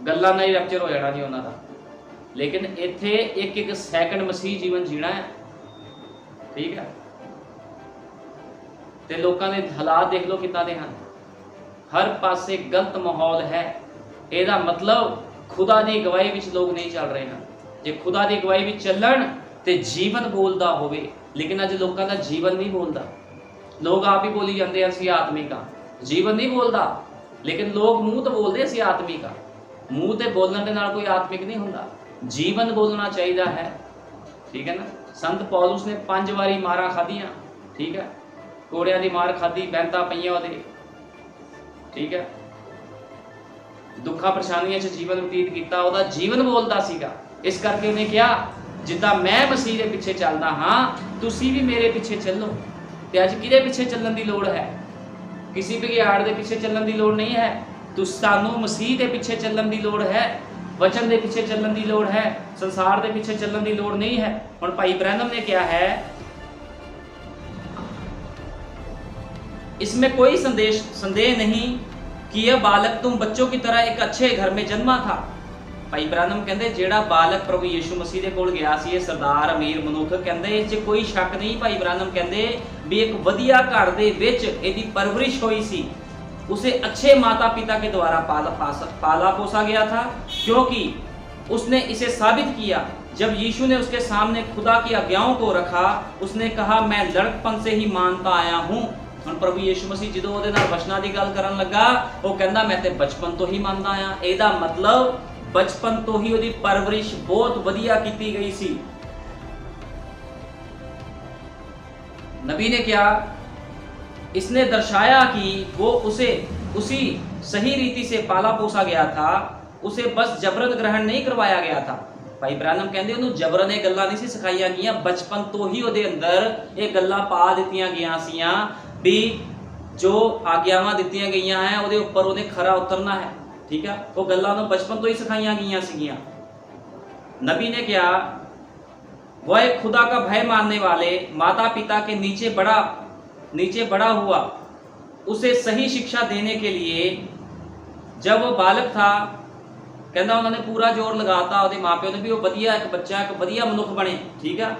गल्लां नाल ही रैप्चर हो जाना जी उन्हां दा। लेकिन इत्थे एक एक सैकंड मसीह जीवन जीना है। ठीक है, तो लोगों के हालात देख लो कितना दे हैं, हर पासे गलत माहौल है। ਇਹਦਾ मतलब खुदा की अगवाई में लोग नहीं चल रहे हैं। जे खुदा की अगवाई में चलन तो जीवन बोलता होवे, लेकिन अज लोगों का जीवन नहीं बोलता। लोग आप ही बोली जाते हैं असी आत्मिक हाँ, जीवन नहीं बोलता। लेकिन लोग मूँह तो बोलते असी आत्मिक हाँ, मूँह से बोलने के नाल कोई आत्मिक नहीं होंदा, जीवन बोलना चाहिए है। ठीक है ना, संत पौलुस ने 5 बारी मारा खाधियाँ। ठीक है, कोड़िया की मार खाधी, बैंता पईयां उहदे। ठीक है, दुखा परेशानियों से जीवन बतीत किया, वह जीवन बोलता सीगा। इस करके उन्हें कहा जिदा मैं मसीह के पिछे चलदा हाँ, तुसी भी मेरे पिछे चलो। तो अज किहदे पिछे चलण की लोड़ है? किसी भगियाड़ के पिछे चलण की लोड़ नहीं है। तो सानू मसीह के पिछे चलण की लोड़ है, वचन के पिछे चलण की लोड़ है, संसार के पिछे चलण की लोड़ नहीं है। हुण भाई ब्रैनम ने क्या है, इसमें कोई संदेह नहीं कि यह बालक तुम बच्चों की तरह एक अच्छे घर में जन्मा था। भाई ब्रैनम कहते जिहड़ा बालक प्रभु यीशु मसीह के कोल गया सी, सरदार अमीर मनुख, कहते इस कोई शक नहीं। भाई ब्रैनम कहते भी एक वधिया घर दे विच इहदी परवरिश हुई सी, उसे अच्छे माता पिता के द्वारा पाला पोसा गया था, क्योंकि उसने इसे साबित किया। जब यीशु ने उसके सामने खुदा की आज्ञाओं को रखा, उसने कहा मैं लड़कपन से ही मानता आया हूँ। ਹੁਣ प्रभु यीशु मसीह ਜਦੋਂ ਉਹਦੇ ਨਾਲ ਵਚਨਾਂ ਦੀ ਗੱਲ ਕਰਨ ਲੱਗਾ, ਉਹ ਕਹਿੰਦਾ मैं ਤੇ बचपन तो ही ਮੰਨਦਾ ਆ। ਇਹਦਾ मतलब बचपन तो ही ਉਹਦੀ परवरिश बहुत ਵਧੀਆ ਕੀਤੀ गई सी। नबी ने क्या, इसने दर्शाया कि वो उसे उसी सही रीति से पाला पोसा गया था, उसे बस जबरन ग्रहण नहीं करवाया गया था। भाई ब्रैनम कहते उन्होंने जबरन ये गल्लां नहीं सी सिखाईयां गईयां, बचपन तो ही ਉਹਦੇ अंदर ये गल्लां पा दित्तियां गईयां सीयां भी जो आग्यावां दित्तियां गईयां हैं ਉਹਦੇ ਉੱਪਰ ਉਹਨੇ खरा उतरना है। ठीक है, वो गल्लां ਨੂੰ बचपन तो ही सिखाईयां गईयां सीगियां। नबी ने क्या, वह एक खुदा का भय मानने वाले माता पिता के नीचे बड़ा हुआ। उसे सही शिक्षा देने के लिए जब वो बालक था, कहता उन्होंने पूरा जोर लगाता ਉਹਦੇ माँ-प्यो ने भी वो वधिया एक बच्चा एक वधिया मनुख बने। ठीक है,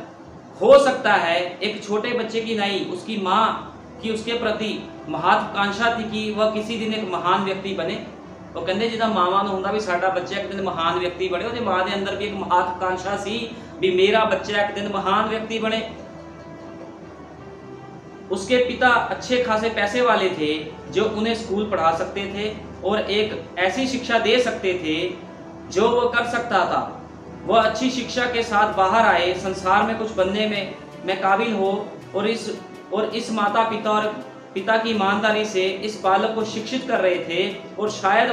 हो सकता है एक छोटे बच्चे की नहीं, उसकी माँ की उसके प्रति महत्वाकांक्षा थी कि वह किसी दिन एक महान व्यक्ति बने। वो कहते जिदा मावां नूं हुंदा भी साडा बच्चा एक दिन महान व्यक्ति बने, ਉਹਦੀ माँ के अंदर भी एक महत्वाकांक्षा सी भी मेरा बच्चा एक दिन महान व्यक्ति बने। उसके पिता अच्छे खासे पैसे वाले थे जो उन्हें स्कूल पढ़ा सकते थे और एक ऐसी शिक्षा दे सकते थे जो वह कर सकता था। वह अच्छी शिक्षा के साथ बाहर आए, संसार में कुछ बनने में काबिल हो और इस माता पिता की ईमानदारी से इस बालक को शिक्षित कर रहे थे। और शायद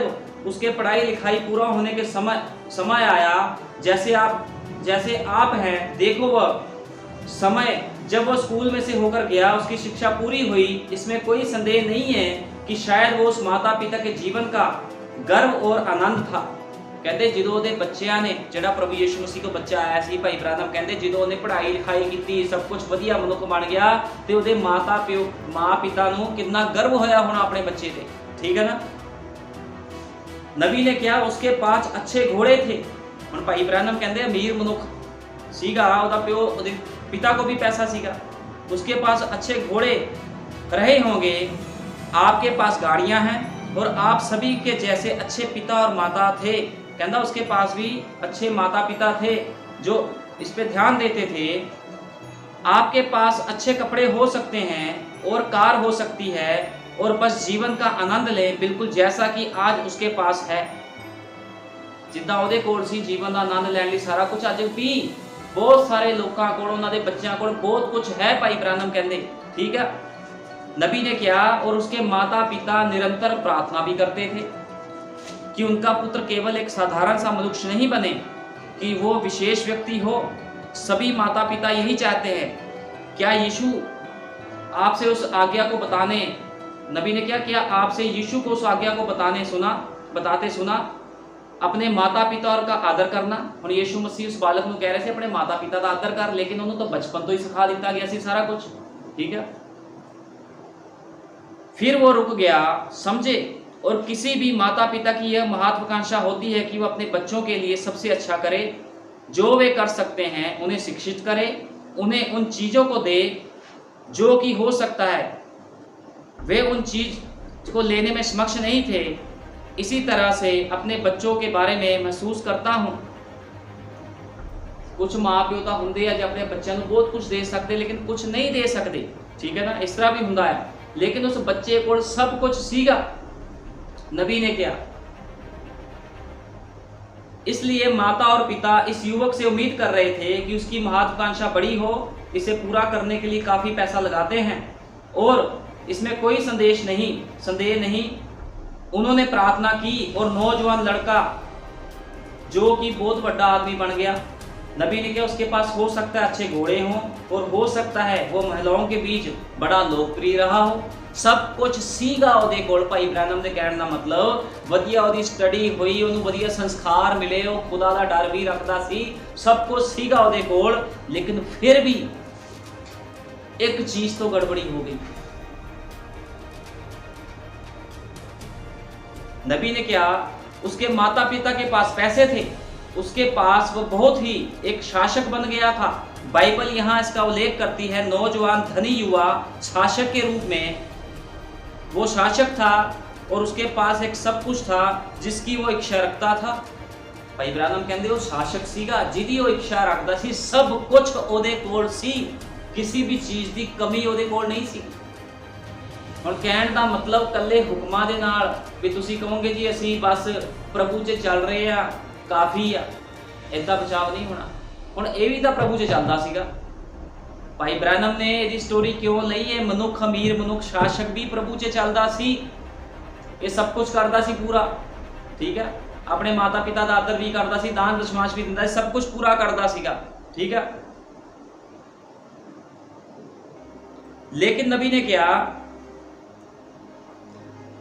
उसके पढ़ाई लिखाई पूरा होने के समय आया, जैसे आप हैं। देखो वह समय जब वह स्कूल में से होकर गया, उसकी शिक्षा पूरी हुई, इसमें कोई संदेह नहीं है कि शायद वो उस माता पिता के जीवन का गर्व और आनंद था। कहते जो ਉਹਦੇ ਬੱਚਿਆਂ ਨੇ ਜਿਹੜਾ प्रभु यीशु मसीह को बच्चा आया सी, भाई ब्रैनम कहते जो ਉਹਨੇ पढ़ाई लिखाई की सब कुछ वधिया मनुख बन गया, तो ਉਹਦੇ माँ पिता ਨੂੰ कितना गर्व होया होना अपने बच्चे से। ठीक है ना, नबी ने क्या, उसके 5 अच्छे घोड़े थे। ਹੁਣ भाई ब्रैनम कहते अमीर मनुख सीगा, ਉਹਦਾ ਪਿਓ ਉਹਦੇ पिता को भी पैसा सीगा, उसके पास अच्छे घोड़े रहे होंगे। आपके पास गाड़ियां हैं और आप सभी के जैसे अच्छे पिता और माता थे। कहता उसके पास भी अच्छे माता पिता थे जो इस पे ध्यान देते थे। आपके पास अच्छे कपड़े हो सकते हैं और कार हो सकती है और बस जीवन का आनंद ले, बिल्कुल जैसा कि आज उसके पास है। ਜਿੱਦਾਂ ਉਹਦੇ ਕੋਲ ਸੀ ਜੀਵਨ ਦਾ ਆਨੰਦ ਲੈਣ ਲਈ ਸਾਰਾ ਕੁਝ, ਅੱਜ ਵੀ ਬਹੁਤ ਸਾਰੇ ਲੋਕਾਂ ਕੋਲ, ਉਹਨਾਂ ਦੇ ਬੱਚਿਆਂ ਕੋਲ ਬਹੁਤ ਕੁਝ ਹੈ। ਭਾਈ ਬ੍ਰਾਨਮ ਕਹਿੰਦੇ, ठीक है। नबी ने किया और उसके माता पिता निरंतर प्रार्थना भी करते थे कि उनका पुत्र केवल एक साधारण सा मनुष्य नहीं बने, कि वो विशेष व्यक्ति हो। सभी माता पिता यही चाहते हैं। क्या यीशु आपसे उस आज्ञा को बताने, नबी ने क्या किया, आपसे यीशु को उस आज्ञा को बताते सुना, अपने माता पिता का आदर करना। हुण यीशु मसीह उस बालक नूं कह रहे थे अपने माता पिता का आदर कर, लेकिन उन्होंने तो बचपन तो ही सिखा दिता गया सी सारा कुछ, ठीक है। फिर वो रुक गया, समझे। और किसी भी माता पिता की यह महत्वाकांक्षा होती है कि वो अपने बच्चों के लिए सबसे अच्छा करे, जो वे कर सकते हैं उन्हें शिक्षित करे, उन्हें उन चीज़ों को दे जो कि हो सकता है वे उन चीज़ को लेने में सक्षम नहीं थे। इसी तरह से अपने बच्चों के बारे में महसूस करता हूँ। कुछ माँ प्यो तो होंगे जो अपने बच्चों को बहुत कुछ दे सकते, लेकिन कुछ नहीं दे सकते, ठीक है ना। इस तरह भी होंदा है, लेकिन उस बच्चे को सब कुछ सीगा। नबी ने क्या, इसलिए माता और पिता इस युवक से उम्मीद कर रहे थे कि उसकी महत्वाकांक्षा बड़ी हो। इसे पूरा करने के लिए काफ़ी पैसा लगाते हैं और इसमें कोई संदेह नहीं। उन्होंने प्रार्थना की और नौजवान लड़का जो कि बहुत बड़ा आदमी बन गया। नबी ने कहा उसके पास हो सकता है अच्छे घोड़े हों और हो सकता है वो महिलाओं के बीच बड़ा लोकप्रिय रहा हो। सब कुछ सीगा ਉਹਦੇ ਕੋਲ। ਭਾਈ ਬ੍ਰਾਨਮ ਦੇ ਕਹਿਣ ਦਾ ਮਤਲਬ ਵਧੀਆ ਉਹਦੀ ਸਟੱਡੀ ਹੋਈ, ਉਹਨੂੰ ਵਧੀਆ ਸੰਸਕਾਰ ਮਿਲੇ, ਉਹ ਖੁਦਾ ਦਾ ਡਰ ਵੀ ਰੱਖਦਾ ਸੀ, ਸਭ ਕੁਝ ਸੀਗਾ ਉਹਦੇ ਕੋਲ। लेकिन फिर भी एक चीज तो गड़बड़ी हो गई। नबी ने क्या, उसके माता पिता के पास पैसे थे, उसके पास वो बहुत ही एक शासक बन गया था। बाइबल यहाँ इसका उल्लेख करती है, नौजवान धनी युवा शासक के रूप में वो शासक था और उसके पास एक सब कुछ था जिसकी वो इच्छा रखता था। भाई ब्रानम कहते वो शासक सीगा जिहदी वो इच्छा रखता सी, सब कुछ ਉਹਦੇ ਕੋਲ ਸੀ, किसी भी चीज़ की कमी ਉਹਦੇ ਕੋਲ नहीं सी। ਹੁਣ ਕਹਿਣ ਦਾ ਮਤਲਬ ਕੱਲੇ ਹੁਕਮਾਂ ਦੇ ਨਾਲ ਵੀ ਤੁਸੀਂ ਕਹੋਗੇ ਜੀ ਅਸੀਂ ਬਸ ਪ੍ਰਭੂ 'ਚ ਚੱਲ ਰਹੇ ਆ, काफ़ी आ, इदा बचाव नहीं होना। हुण ये भी तो प्रभु 'च चलदा सीगा। भाई ब्रैनम ने इसकी स्टोरी क्यों लई है, मनुख अमीर मनुख शासक भी प्रभु 'च चलदा सी, ये सब कुछ करदा सी पूरा, ठीक है। अपने माता पिता का आदर भी करदा सी, दान दशमांश भी दिंदा सी, सब कुछ पूरा करदा सीगा, ठीक है। लेकिन नबी ने क्या,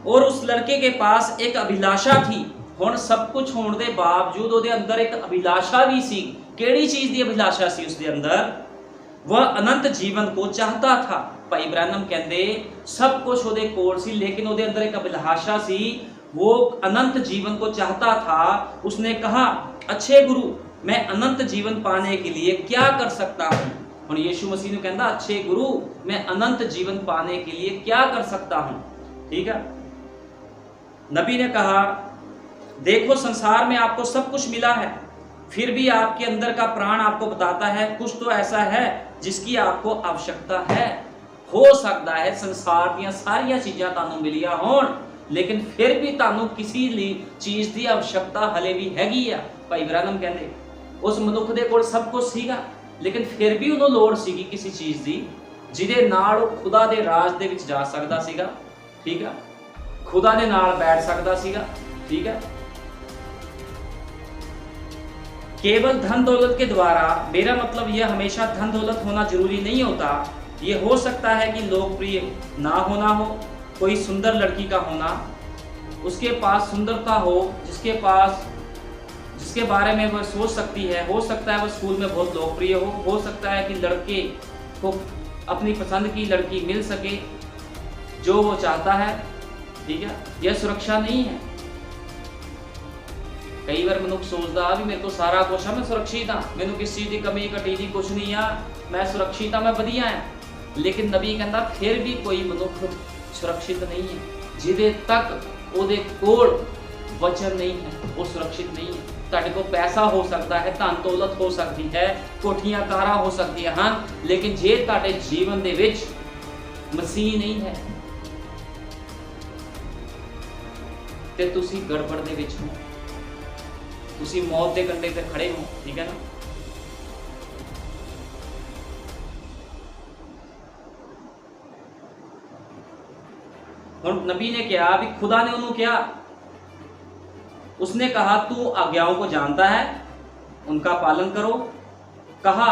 और उस लड़के के पास एक अभिलाषा थी। हुण सब कुछ होने के बावजूद उसके अंदर एक अभिलाषा भी सी। किहड़ी चीज़ की अभिलाषा सी उसके अंदर? वह अनंत जीवन को चाहता था। भाई ब्रैनम कहते सब कुछ उसदे कोल सी, लेकिन उसके अंदर एक अभिलाषा सी, वो अनंत जीवन को चाहता था। उसने कहा, अच्छे गुरु मैं अनंत जीवन पाने के लिए क्या कर सकता हूँ। हुण यीशु मसीह ने कहता, अच्छे गुरु मैं अनंत जीवन पाने के लिए क्या कर सकता हूँ, ठीक है। नबी ने कहा, देखो संसार में आपको सब कुछ मिला है, फिर भी आपके अंदर का प्राण आपको बताता है कुछ तो ऐसा है जिसकी आपको आवश्यकता है। हो सकता है संसार दी सारिया चीज़ां तुहानूं मिलिया होण, लेकिन फिर भी तुहानूं किसी चीज़ की आवश्यकता हले भी हैगी आ। भाई ब्रैनम कहते उस मनुख दे कोल सब कुछ सीगा, लेकिन फिर भी उन्होंने लोड़ सीगी किसी चीज़ की जिहदे नाल वो खुदा दे राज दे विच जा सकदा सीगा, ठीक है। खुदा दे नाल बैठ सकदा सीगा, ठीक है। केवल धन दौलत के द्वारा, मेरा मतलब यह हमेशा धन दौलत होना जरूरी नहीं होता। ये हो सकता है कि लोकप्रिय ना होना हो, कोई सुंदर लड़की का होना, उसके पास सुंदरता हो जिसके बारे में वह सोच सकती है। हो सकता है वह स्कूल में बहुत लोकप्रिय हो सकता है कि लड़के को अपनी पसंद की लड़की मिल सके जो वो चाहता है, ठीक है। यह सुरक्षा नहीं है। कई बार मनुख सोचता भी मेरे को सारा कुछ है, मैं सुरक्षित हाँ, मैंने किसी चीज़ की कमी घटी की कुछ नहीं आ, मैं सुरक्षित हाँ, मैं वधिया है। लेकिन नबी कहता फिर भी कोई मनुख सुरक्षित नहीं है, जिदे तक ਉਹਦੇ कोल वचन नहीं है वो सुरक्षित नहीं है। तुहाडे कोल पैसा हो सकता है, धन दौलत हो सकती है, कोठियां कारां हो सकती हैं, लेकिन जे तुहाडे जीवन दे विच मसीह नहीं है ते तुसीं गड़बड़ दे विच हो। ਤੁਸੀਂ ਮੌਤ ਦੇ ਕੰਢੇ ਤੇ ਖੜੇ ਹੋ। ਠੀਕ ਹੈ ਨਾ। ਹੁਣ नबी ने कहा भी खुदा ने उन्होंने क्या, उसने कहा तू आज्ञाओं को जानता है, उनका पालन करो। कहा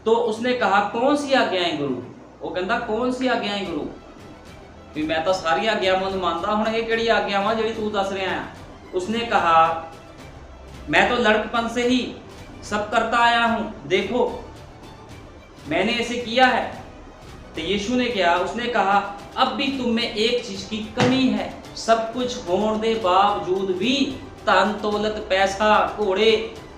तो उसने कहा कौन सी आज्ञाएं गुरु। वो कहता कौन सी आज्ञाएं गुरु, भी मैं तो सारी आज्ञावां नूं मानदा, हुण ये किहड़ी आज्ञावां जिहड़ी तू दस रहा है। उसने कहा मैं तो लड़कपन से ही सब करता आया हूं, देखो मैंने ऐसे किया है। तो यीशु ने क्या, उसने कहा अब भी तुम में एक चीज की कमी है, सब कुछ होने के बावजूद भी धन दौलत पैसा घोड़े,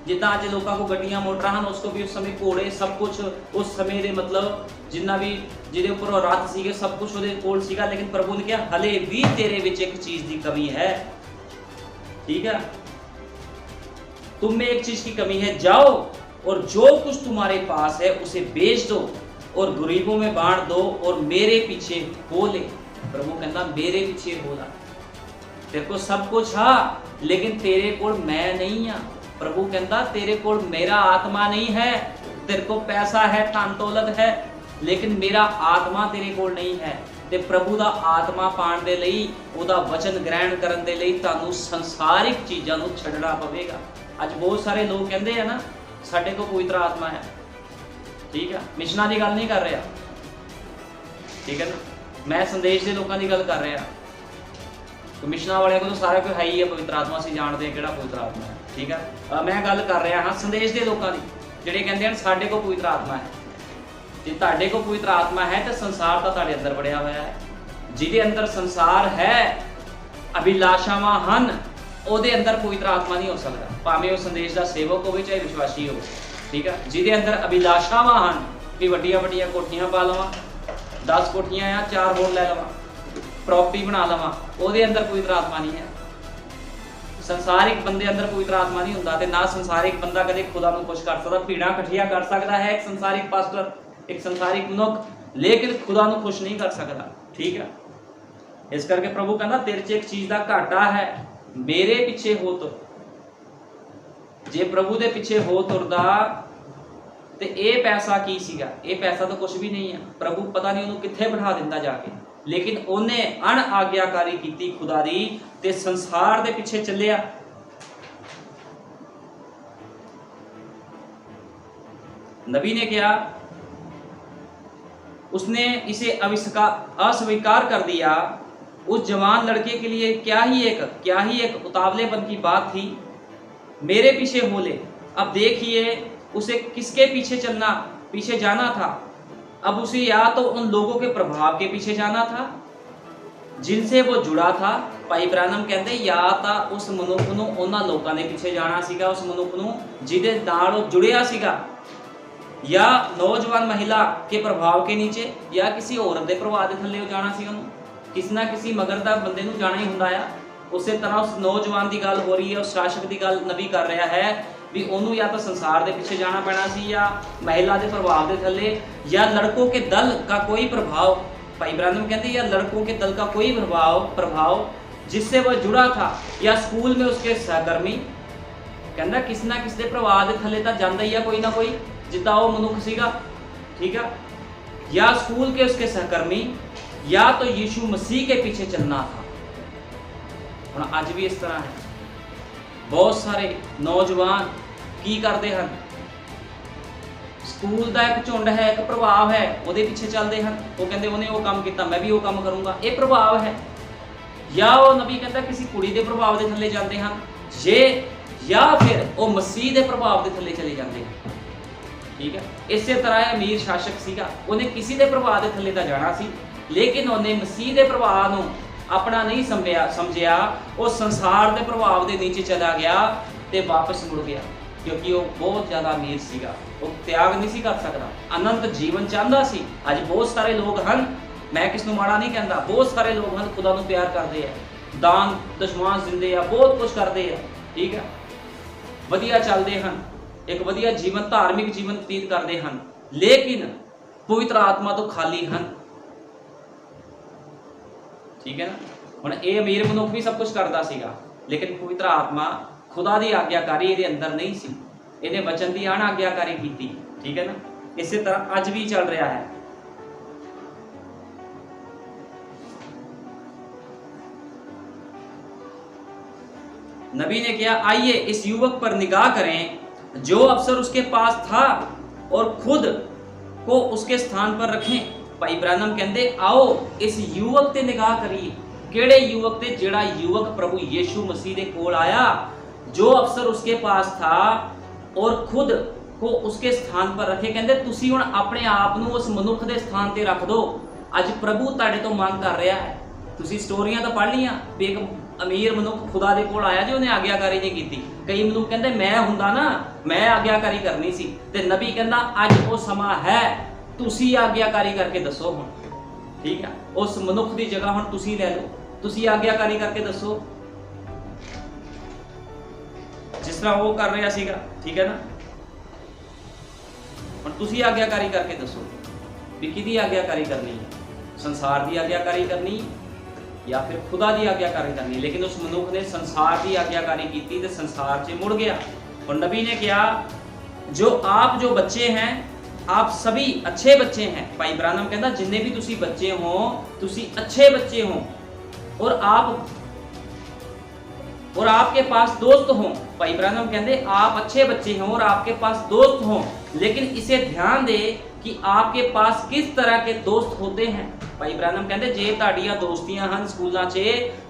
जिदा अज लोगों को गड्डियां मोटर हैं, उसको भी उस समय घोड़े सब कुछ उस समय दे मतलब जिन्ना भी जिहदे उपर रथ सीगे सब कुछ उहदे कोल सीगा। लेकिन प्रभु ने कहा हले भी तेरे विच एक चीज की कमी है। ठीक है, तुम में एक चीज की कमी है, जाओ और जो कुछ तुम्हारे पास है उसे बेच दो और गरीबों में बांट दो और मेरे पीछे हो ले। प्रभु कहता मेरे पीछे हो ला, तेरे को सब कुछ हा लेकिन तेरे को मैं नहीं हाँ। प्रभु कहता तेरे को मेरा आत्मा नहीं है, तेरे को पैसा है धन दौलत है लेकिन मेरा आत्मा तेरे को नहीं है। ते प्रभु दा आत्मा पाण दे लई, उहदा वचन ग्रहण करन दे लई तुहानू संसारिक चीज़ां नू छड्डना पवेगा। अज बहुत सारे लोग कहते हैं ना साडे को पवित्र आत्मा है। ठीक है, मिशनां की गल नहीं कर रहा। ठीक है ना, मैं संदेश के लोगों की गल कर रहा। तो मिशनां वाले को तो सारा कोई है ही है पवित्र आत्मा, असीं जानते हैं किहड़ा पवित्र आत्मा है। ठीक है, मैं गल कर रहा हाँ संदेश के लोगों की, जिहड़े कहते हैं साडे को पवित्र आत्मा है। जे तुहाडे को पवित्र आत्मा है तो संसार तो तुहाडे अंदर बढ़िया होया है। जिहदे अंदर संसार है, अभिलाषावां हन, उहदे अंदर पवित्र आत्मा नहीं हो सकता, भावें वो संदेश का सेवक हो चाहे विश्वासी हो। ठीक है, जिहदे अंदर अभिलाषावां हन कि वड्डियां वड्डियां कोठियां पा लवां, 10 कोठियां आ 4 होर लै लवां, प्रॉपर्टी बना लवां, उहदे अंदर पवित्र आत्मा नहीं है। संसारिक बंदे अंदर पवित्र आत्मा नहीं हुंदा, ते ना संसारिक बंदा कदे खुदा नूं खुश कर सकदा। भीड़ां इकट्ठियां कर सकदा है एक संसारिक पास्टर, एक संसारिक मनुख, लेकिन खुदा नूं खुश नहीं कर सकदा। ठीक है, इस करके प्रभु कहंदा तेरे च एक चीज़ का घाटा है, मेरे पिछे हो तुर। जे प्रभु दे पिछे हो तुरदा ते ये पैसा की सीगा, ये पैसा तो कुछ भी नहीं है। प्रभु पता नहीं उन्होंने कित्थे बिठा दिंदा जाके, लेकिन उन्हें अण आग्याकारी की खुदा दी ते संसार दे पिछे चलिया। नबी ने क्या, उसने इसे अस्वीकार कर दिया। उस जवान लड़के के लिए क्या ही एक उतावलेपन की बात थी, मेरे पीछे हो ले। अब देखिए उसे किसके पीछे जाना था। अब उसे या तो उन लोगों के प्रभाव के पीछे जाना था जिनसे वो जुड़ा था। भाई ब्रानम कहते या तो उस मनुख नूं उन्हां लोगों ने पीछे जाना सीगा, उस मनुख नूं जिहदे नाल जुड़िया सीगा, या नौजवान महिला के प्रभाव के नीचे, या किसी औरत के प्रभाव के थले जाना सी। उन्होंने किसी ना किसी मगरदा बंदे नूं जाना ही हुंदा है। उस तरह उस नौजवान की गल हो रही है, उस शासक की गल नबी कर रहा है भी उन्होंने या तो संसार के पीछे जाना पैना सी, या महिला के प्रभाव के थले, या लड़कों के दल का कोई प्रभाव। भाई ब्रानम कहते या लड़कों के दल का कोई प्रभाव जिससे वह जुड़ा था, या स्कूल में उसके सहकर्मी। कहना किसी ना किसी के प्रभाव के थले तो जाता ही है कोई ना कोई, जिदा वो मनुख सीगा। ठीक है, या स्कूल के उसके सहकर्मी, या तो यीशु मसीह के पीछे चलना था। हुण अज भी इस तरह है, बहुत सारे नौजवान की करते हैं, स्कूल का एक झुंड है, एक प्रभाव है, वो पीछे चलते हैं। वो कहते उन्हें वो काम किया मैं भी वो काम करूँगा, ये प्रभाव है। या वो नबी कहता किसी कुड़ी के प्रभाव के थले जाते हैं, या फिर वो मसीह के प्रभाव के थले चले जाते हैं। ठीक है, इस तरह अमीर शासक सीगा, उन्हें किसी के प्रभाव के थले तो जाना सी, लेकिन उन्हें मसीह के प्रभाव को अपना नहीं समझिया, वो संसार के प्रभाव के नीचे चला गया तो वापस मुड़ गया, क्योंकि वो बहुत ज़्यादा अमीर सीगा, वो त्याग नहीं सी कर सकता, अनंत जीवन चाहता सी। अज बहुत सारे लोग हैं, मैं किसी को माड़ा नहीं कहता, बहुत सारे लोग हैं खुदा को प्यार करते हैं, दान दशमांश दिंदे आ, बहुत कुछ करते हैं। ठीक है, वधिया चलते हैं, एक वधिया जीवन धार्मिक जीवन व्यतीत करते हैं, लेकिन पवित्र आत्मा तो खाली हैं। ठीक है ना, हुण ये अमीर मनुख भी सब कुछ करता सीगा, लेकिन पवित्र आत्मा खुदा की आग्याकारी ये अंदर नहीं सी, इन्हें वचन की अनाग्याकारी की। ठीक है ना। इसी तरह अज भी चल रहा है। नबी ने कहा, आइए इस युवक पर निगाह करें जो अफसर उसके पास था और खुद को उसके स्थान पर रखें। भाई ब्रानम कहते आओ इस युवक ते निगाह करिए। केड़े युवक ते? जेड़ा युवक प्रभु यीशु मसीह दे कोल आया, जो अफसर उसके पास था और खुद को उसके स्थान पर रखे। कहते तुसी हुण अपने आप नूं उस मनुख दे स्थान ते रख दो। अज प्रभु तुहाडे तो मांग कर रहा है। तुसी स्टोरियां तो पढ़ लियां भी एक अमीर मनुख खुदा दे कोल आया जो उन्हें आग्याकारी नहीं की। कई मनुख कहते मैं हुंदा ना, मैं आग्याकारी करनी सी। ते नबी कहंदा अज वो समा है, तुसी आग्याकारी करके दसो हुण। ठीक है, उस मनुख की जगह हुण तुसी ले लो, तुसी आग्याकारी करके दसो जिस तरह वो कर रहा सीगा। ठीक है ना। हुण तुसी आग्याकारी करके दसो भी किहदी आग्याकारी करनी है, संसार की आग्याकारी करनी या फिर खुदा की आग्याकारी करनी। लेकिन उस मनुख ने संसार की आग्याकारी की तो संसार से मुड़ गया। और नबी ने कहा जो बच्चे हैं आप सभी अच्छे बच्चे हैं। भाई ब्रानम कहता जिन्ने भी तुसी बच्चे हो तुसी अच्छे बच्चे हो और आपके पास दोस्त हो। भाई ब्रानम कहते आप अच्छे बच्चे हो और आपके पास दोस्त हो, लेकिन इसे ध्यान दे कि आपके पास किस तरह के दोस्त होते हैं। भाई ब्रानम कहते जे तुहाडियां दोस्तियां हन स्कूलों च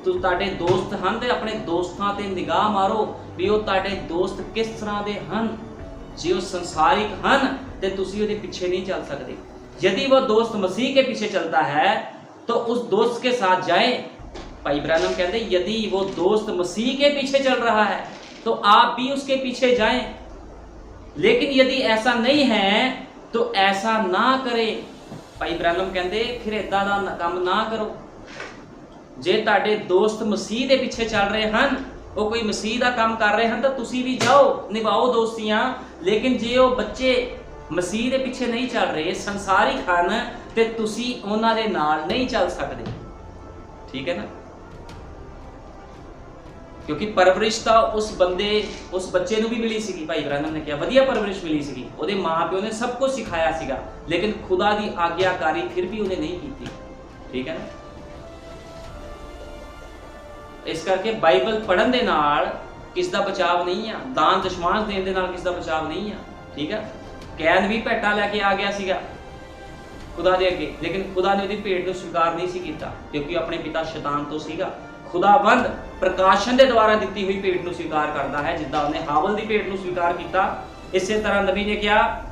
तो तुहाडे दोस्त हन ते अपने दोस्तां ते निगाह मारो भी वो तुहाडे दोस्त किस तरह के हन। जे वो संसारिक हन ते तुसी उहदे पीछे नहीं चल सकते। यदि वो दोस्त मसीह के पीछे चलता है तो उस दोस्त के साथ जाए। भाई ब्रानम कहते यदि वो दोस्त मसीह के पीछे चल रहा है तो आप भी उसके पीछे जाएं। लेकिन यदि ऐसा नहीं है तो ऐसा ना करे। भाई ब्रानम कहते फिर इदा का काम ना करो। जे तुहाडे दोस्त मसीह के पीछे चल रहे हैं, वो कोई मसीह का काम कर रहे हैं तो तुसी भी जाओ निभाओ दोस्तियां। लेकिन जे वो बच्चे मसीह के पीछे नहीं चल रहे, संसारिक हैं, तो तुसी उन्हां दे नाल नहीं चल सकते। ठीक है ना। क्योंकि परवरिश तो उस बच्चे नूं भी मिली सी। भाई ब्रानम ने कहा वधिया परवरिश मिली सी, उहदे माँ प्यो ने सब कुछ सिखाया सीगा, लेकिन खुदा की आग्याकारी फिर भी उन्हें नहीं की। ठीक है ना। इस करके बाइबल पढ़न दे नाल किस दा बचाव नहीं है, दान दशमांश देण दे नाल किस दा बचाव नहीं है। ठीक है। कैन भी भेटा लैके आ गया सीगा खुदा दे अगे, लेकिन खुदा ने उहदी भेट नूं स्वीकार नहीं सी कीता क्योंकि अपने पिता शैतान तो सीगा। खुदावंद प्रकाशन के द्वारा दी हुई भेट को स्वीकार करता है, जिदा उन्हें हावल की भेट को स्वीकार किया। इसी तरह नबी ने कहा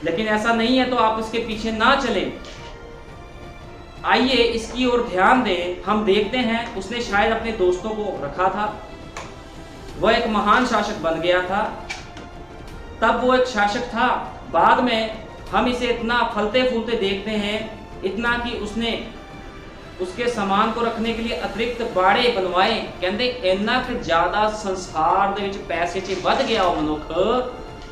लेकिन ऐसा नहीं है तो आप इसके पीछे ना चले। आइए इसकी ओर ध्यान दें। हम देखते हैं उसने शायद अपने दोस्तों को रखा था, वह एक महान शासक बन गया था। तब वो एक शासक था, बाद में हम इसे इतना फलते फूलते देखते हैं, इतना कि उसने उसके सामान को रखने के लिए अतिरिक्त बाड़े बनवाए। कहते इन्ना कि ज़्यादा संसार दे विच पैसे च वध गया वो मनुख,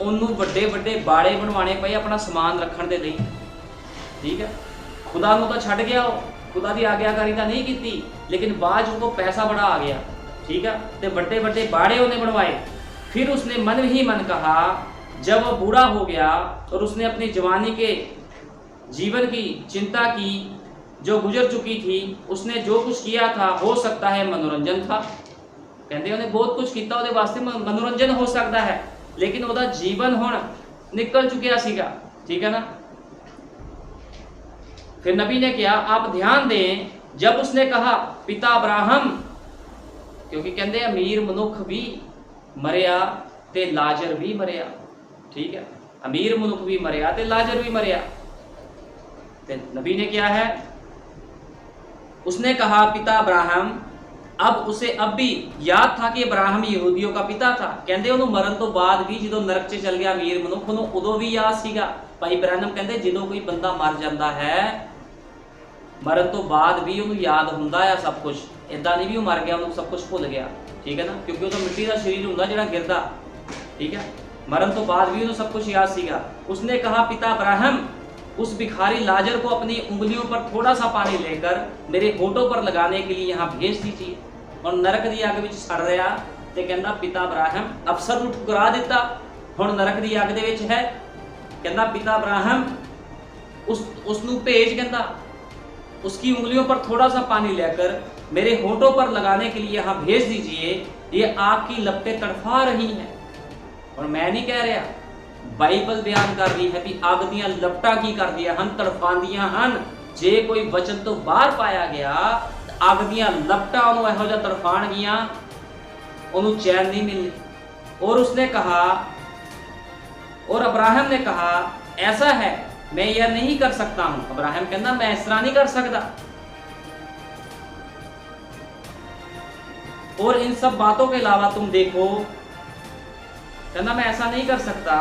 उन्होंने बड़े बड़े बाड़े बनवाने पे अपना समान रखने के लिए। ठीक है। खुदा को तो छड़ गया, खुदा की आग्याकारी तो नहीं की, लेकिन बाद उनको पैसा बड़ा आ गया। ठीक है। तो बड़े बड़े बाड़े उन्हें बनवाए। फिर उसने मन ही मन कहा, जब वह बूढ़ा हो गया और उसने अपनी जवानी के जीवन की चिंता की जो गुजर चुकी थी, उसने जो कुछ किया था हो सकता है मनोरंजन था। कहते उन्हें बहुत कुछ किया, उसके वास्ते मनोरंजन हो सकता है, लेकिन उसका जीवन हुण निकल चुकिया सीगा। ठीक है ना। फिर नबी ने कहा आप ध्यान दें, जब उसने कहा पिता अब्राहम, क्योंकि कहते अमीर मनुख भी मरिया ते लाजर भी मरिया। ठीक है। अमीर मनुख भी मरिया ते लाजर भी मरिया। ते नबी ने क्या है, उसने कहा पिता अब्राहम। अब उसे अब भी याद था कि अब्राहम यहूदियों का पिता था। कहते उन्होंने मरण तो बाद भी जो नरक च चल गया अमीर मनुख, उन्होंने उदों भी याद सीगा। भाई ब्रैनम कहते जो कोई बंदा मर जाता है, मरण तो बाद भी उन्होंने याद होंदा है सब कुछ। इदा नहीं भी वो मर गया उन्होंने सब कुछ भुल गया। ठीक है ना। क्योंकि वो तो मिट्टी का शरीर होंदा जिहड़ा गिरदा। ठीक है। मरण तो बाद भी उन्होंने सब कुछ याद सीगा। उसने कहा पिता अब्राहम, उस भिखारी लाजर को अपनी उंगलियों पर थोड़ा सा पानी लेकर मेरे होठों पर लगाने के लिए यहाँ भेज दीजिए। और नरक दी आग विच सड़ रहा ਤੇ ਕਹਿੰਦਾ ਪਿਤਾ ਅਬਰਾਹਮ ਅਫਸਰ ਨੂੰ ਠੁਕਰਾ ਦਿੱਤਾ, ਹੁਣ ਨਰਕ ਦੀ ਅੱਗ ਦੇ ਵਿੱਚ ਹੈ। ਕਹਿੰਦਾ ਪਿਤਾ अब्राहम उसनू भेज, कहता उसकी उंगलियों पर थोड़ा सा पानी लेकर मेरे होठों पर लगाने के लिए यहाँ भेज दीजिए, ये आग की लपटें तड़फा रही हैं। और मैं नहीं कह रहा, बाइबल बयान कर रही है भी अग दियां लपटा की कर दिया हन, तड़फांदियां हन। जे कोई वचन तो बाहर पाया गया, अग दियां लपटा उन्होंने इहो जिहा तड़फाण गियां, उन्होंने चैन नहीं मिलनी। और उसने कहा, और अब्राहम ने कहा ऐसा है मैं यह नहीं कर सकता हूं। अब्राहम कहना मैं इस तरह नहीं कर सकता। और इन सब बातों के अलावा तुम देखो, कहना मैं ऐसा नहीं कर सकता।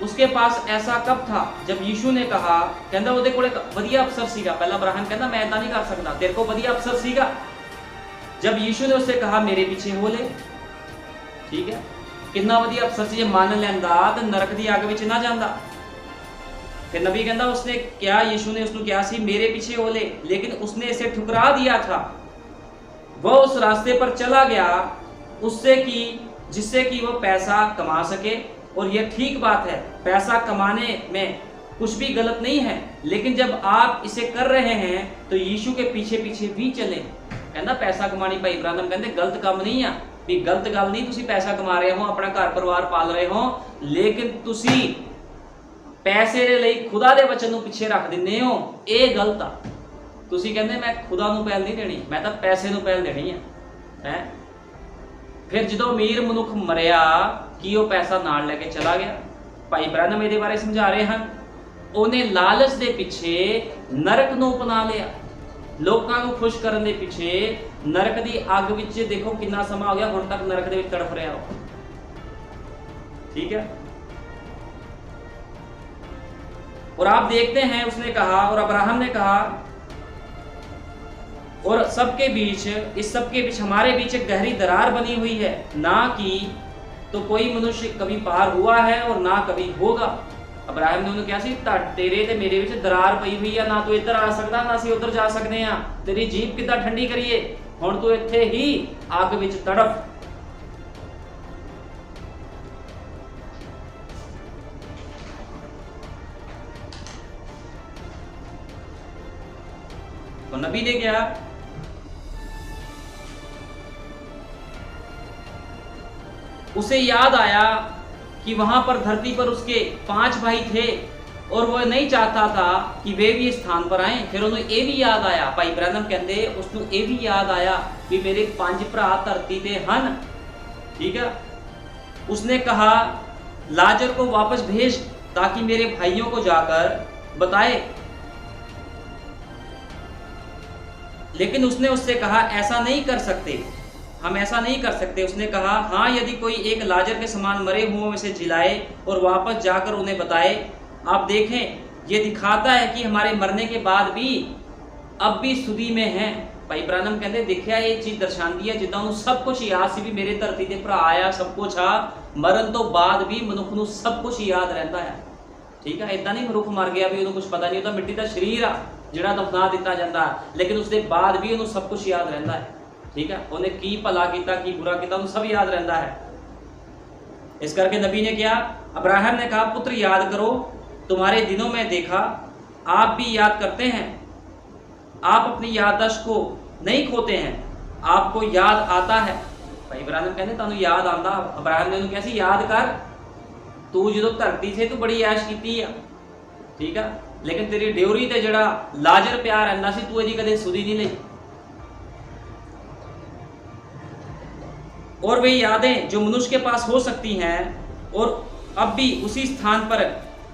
उसके पास ऐसा कब था जब यीशु ने कहा, कहना ਉਹਦੇ ਕੋਲੇ ਵਧੀਆ अफसर ਸੀਗਾ। पहला अब्राहम कहना मैं ऐसा नहीं कर सकता, तेरे को ਵਧੀਆ अफसर ਸੀਗਾ। जब यीशु ने उससे कहा मेरे पीछे हो ले, ठीक है, कितना वधिया अफसर से मान लैंदा तो नरक की अग विच ना जांदा। फिर नबी कहता उसने क्या, यीशु ने उसको कहा सी मेरे पीछे हो ले, लेकिन उसने इसे ठुकरा दिया था। वह उस रास्ते पर चला गया जिससे कि वह पैसा कमा सके। और यह ठीक बात है, पैसा कमाने में कुछ भी गलत नहीं है, लेकिन जब आप इसे कर रहे हैं तो यीशु के पीछे पीछे भी चले। कहना पैसा कमानी भाई इब्राहिम कहते गलत काम नहीं है, भी गलत गल नहीं, तुसी पैसा कमा रहे हो, अपना घर परिवार पाल रहे हो, लेकिन तुसी पैसे दे लई खुदा दे वचन नूं पिछे रख दिंदे हो, ये गलत आ। तुसी कहंदे मैं खुदा नूं पहल नहीं देनी, मैं तो पैसे नूं पहल देनी है। फिर जो अमीर मनुख मरिया कि वह पैसा नाल लैके चला गया। भाई इब्राहिम ये बारे समझा रहे हैं, उन्हें लालच के पिछे नरक नूं अपना लिया, लोगों को खुश करने के पीछे नरक की अग विच देखो कितना समा हो गया, हुण तक नरक दे विच तड़फ रहा हो। ठीक है, और आप देखते हैं उसने कहा, और अब्राहम ने कहा, और सबके बीच, इस सबके बीच हमारे बीच एक गहरी दरार बनी हुई है, ना कि तो कोई मनुष्य कभी पार हुआ है और ना कभी होगा। अब्राहम ने उन्होंने कहा सी तेरे ते मेरे विच दरार पई हुई है, ना तू इधर आ सकदा ना असीं उधर जा सकते हैं, तेरी जीभ किद्दां ठंडी करिए, हुण तू इत्थे ही अग विच तड़फ। तो नबी ने क्या, उसे याद आया कि वहां पर धरती पर उसके 5 भाई थे और वह नहीं चाहता था कि वे भी इस स्थान पर आए। फिर उन्हें ये भी याद आया, भाई इब्राहिम कहते उसको ये भी याद आया कि मेरे 5 भरा धरती ते हन। ठीक है, उसने कहा लाजर को वापस भेज ताकि मेरे भाइयों को जाकर बताए। लेकिन उसने उससे कहा ऐसा नहीं कर सकते, हम ऐसा नहीं कर सकते। उसने कहा हाँ, यदि कोई एक लाजर के समान मरे हुओं में से जिलाए और वापस जाकर उन्हें बताए। आप देखें, ये दिखाता है कि हमारे मरने के बाद भी अब भी सुधी में हैं। भाई इब्राहिम कहते देखिया ये चीज़ दर्शाती है जिदा उन्होंने सब कुछ याद सी भी मेरे धरती के भरा आया, सब कुछ आ, मरण तो बाद भी मनुख नूं सब कुछ याद रहता है। ठीक है, इदा नहीं मनुख मर गया भी उन्होंने कुछ पता नहीं होता, मिट्टी का शरीर आ जिहड़ा दफना दिता जाता, लेकिन उसके बाद भी उन्होंने सब कुछ याद रहता है। ठीक है, उन्हें की भला किया की बुरा किया उन्हें सब याद रहता है। इस करके नबी ने क्या, अब्राहम ने कहा पुत्र याद करो, तुम्हारे दिनों में देखा, आप भी याद करते हैं, आप अपनी याददाश्त को नहीं खोते हैं, आपको याद आता है। भाई इब्राहिम कहते तुहानू याद आता। अब्राहम ने उन्हें कैसी याद कर, तू जो धरती से तू बड़ी ऐश की है, ठीक है, लेकिन तेरी ड्योरी ते जड़ा लाजर प्यार रहना सी तू इहदी कदे सुधी नहीं ली। और वे यादें जो मनुष्य के पास हो सकती हैं, और अब भी उसी स्थान पर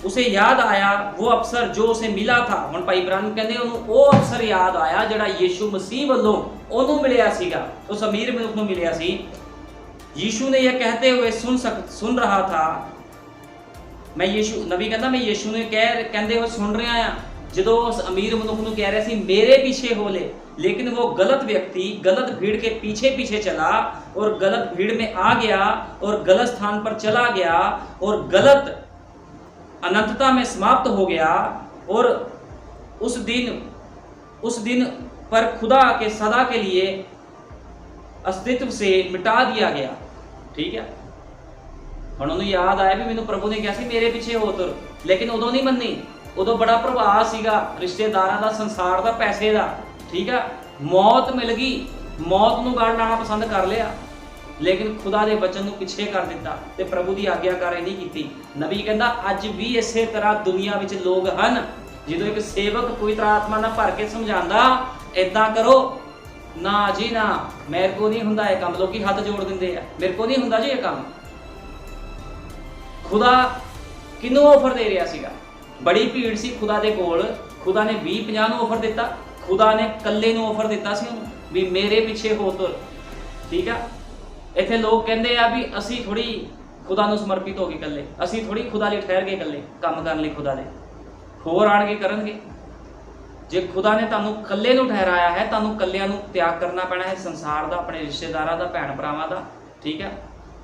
उसे याद आया वो अफसर जो उसे मिला था। हुण भाई इब्राहिम कहते उन्होंने वो अफसर याद आया जिहड़ा यीशु मसीह वालों उन्होंने मिलिया सीगा, उस अमीर मनुख नूं मिलिया सी। यीशु ने यह कहते हुए सुन रहा था, मैं यीशु नबी कहता मैं यीशु ने कहते हुए सुन रहा हाँ जो उस अमीर मनुख नूं कह रहा सी मेरे पीछे हो ले, लेकिन वो गलत व्यक्ति गलत भीड़ के पीछे पीछे चला और गलत भीड़ में आ गया और गलत स्थान पर चला गया और गलत अनंतता में समाप्त हो गया। और उस दिन पर खुदा के सदा के लिए अस्तित्व से मिटा दिया गया। ठीक है, ਹੁਣ ਉਹਨੂੰ ਯਾਦ ਆਇਆ ਵੀ ਮੈਨੂੰ ਪ੍ਰਭੂ ਨੇ ਕਿਹਾ ਸੀ ਮੇਰੇ ਪਿੱਛੇ ਹੋ ਤੁਰ, ਲੇਕਿਨ ਉਦੋਂ ਨਹੀਂ ਮੰਨੀ। ਉਦੋਂ ਬੜਾ ਪ੍ਰਭਾਵ ਸੀਗਾ ਰਿਸ਼ਤੇਦਾਰਾਂ ਦਾ, ਸੰਸਾਰ ਦਾ, ਪੈਸੇ ਦਾ। ਠੀਕ ਆ, ਮੌਤ ਮਿਲ ਗਈ, ਮੌਤ ਨੂੰ ਗਾਲ ਲਾਣਾ ਪਸੰਦ ਕਰ ਲਿਆ, ਲੇਕਿਨ ਖੁਦਾ ਦੇ ਬਚਨ ਨੂੰ ਪਿੱਛੇ ਕਰ ਦਿੱਤਾ ਤੇ ਪ੍ਰਭੂ ਦੀ ਆਗਿਆਕਾਰੀ ਨਹੀਂ ਕੀਤੀ। ਨਬੀ ਕਹਿੰਦਾ ਅੱਜ ਵੀ ਇਸੇ ਤਰ੍ਹਾਂ ਦੁਨੀਆ ਵਿੱਚ ਲੋਕ ਹਨ। ਜਦੋਂ ਇੱਕ ਸੇਵਕ ਪਵਿੱਤਰ ਆਤਮਾ ਨਾਲ ਭਰ ਕੇ ਸਮਝਾਉਂਦਾ ਏਦਾਂ ਕਰੋ, ਨਾ ਜੀ ਨਾ, ਮੇਰੇ ਕੋ ਨਹੀਂ ਹੁੰਦਾ ਇਹ ਕੰਮ। ਲੋਕੀ ਹੱਥ ਜੋੜ ਦਿੰਦੇ ਆ, ਮੇਰੇ ਕੋ ਨਹੀਂ ਹੁੰਦਾ ਜੀ ਇਹ ਕੰਮ। खुदा किनू ऑफर दे रहा सीगा? बड़ी भीड़ सी खुदा दे कोल। खुदा ने 20-50 नूं ऑफर दिता, खुदा ने कल्ले नूं ऑफर दिता सी उहनूं भी मेरे पिछे हो तुर। ठीक है, इत्थे लोग कहंदे आ भी असी थोड़ी खुदा नूं समर्पित हो गए कल्ले, असी थोड़ी खुदा लई ठहर गए कल्ले काम करन लई। खुदा दे होर आण के करनगे। जे खुदा ने तुहानूं कल्ले नूं ठहराया है, तुहानूं कल्लिआं नूं त्याग करना पैना है, संसार दा, अपने रिश्तेदारां दा, भैण भरावां दा। ठीक है,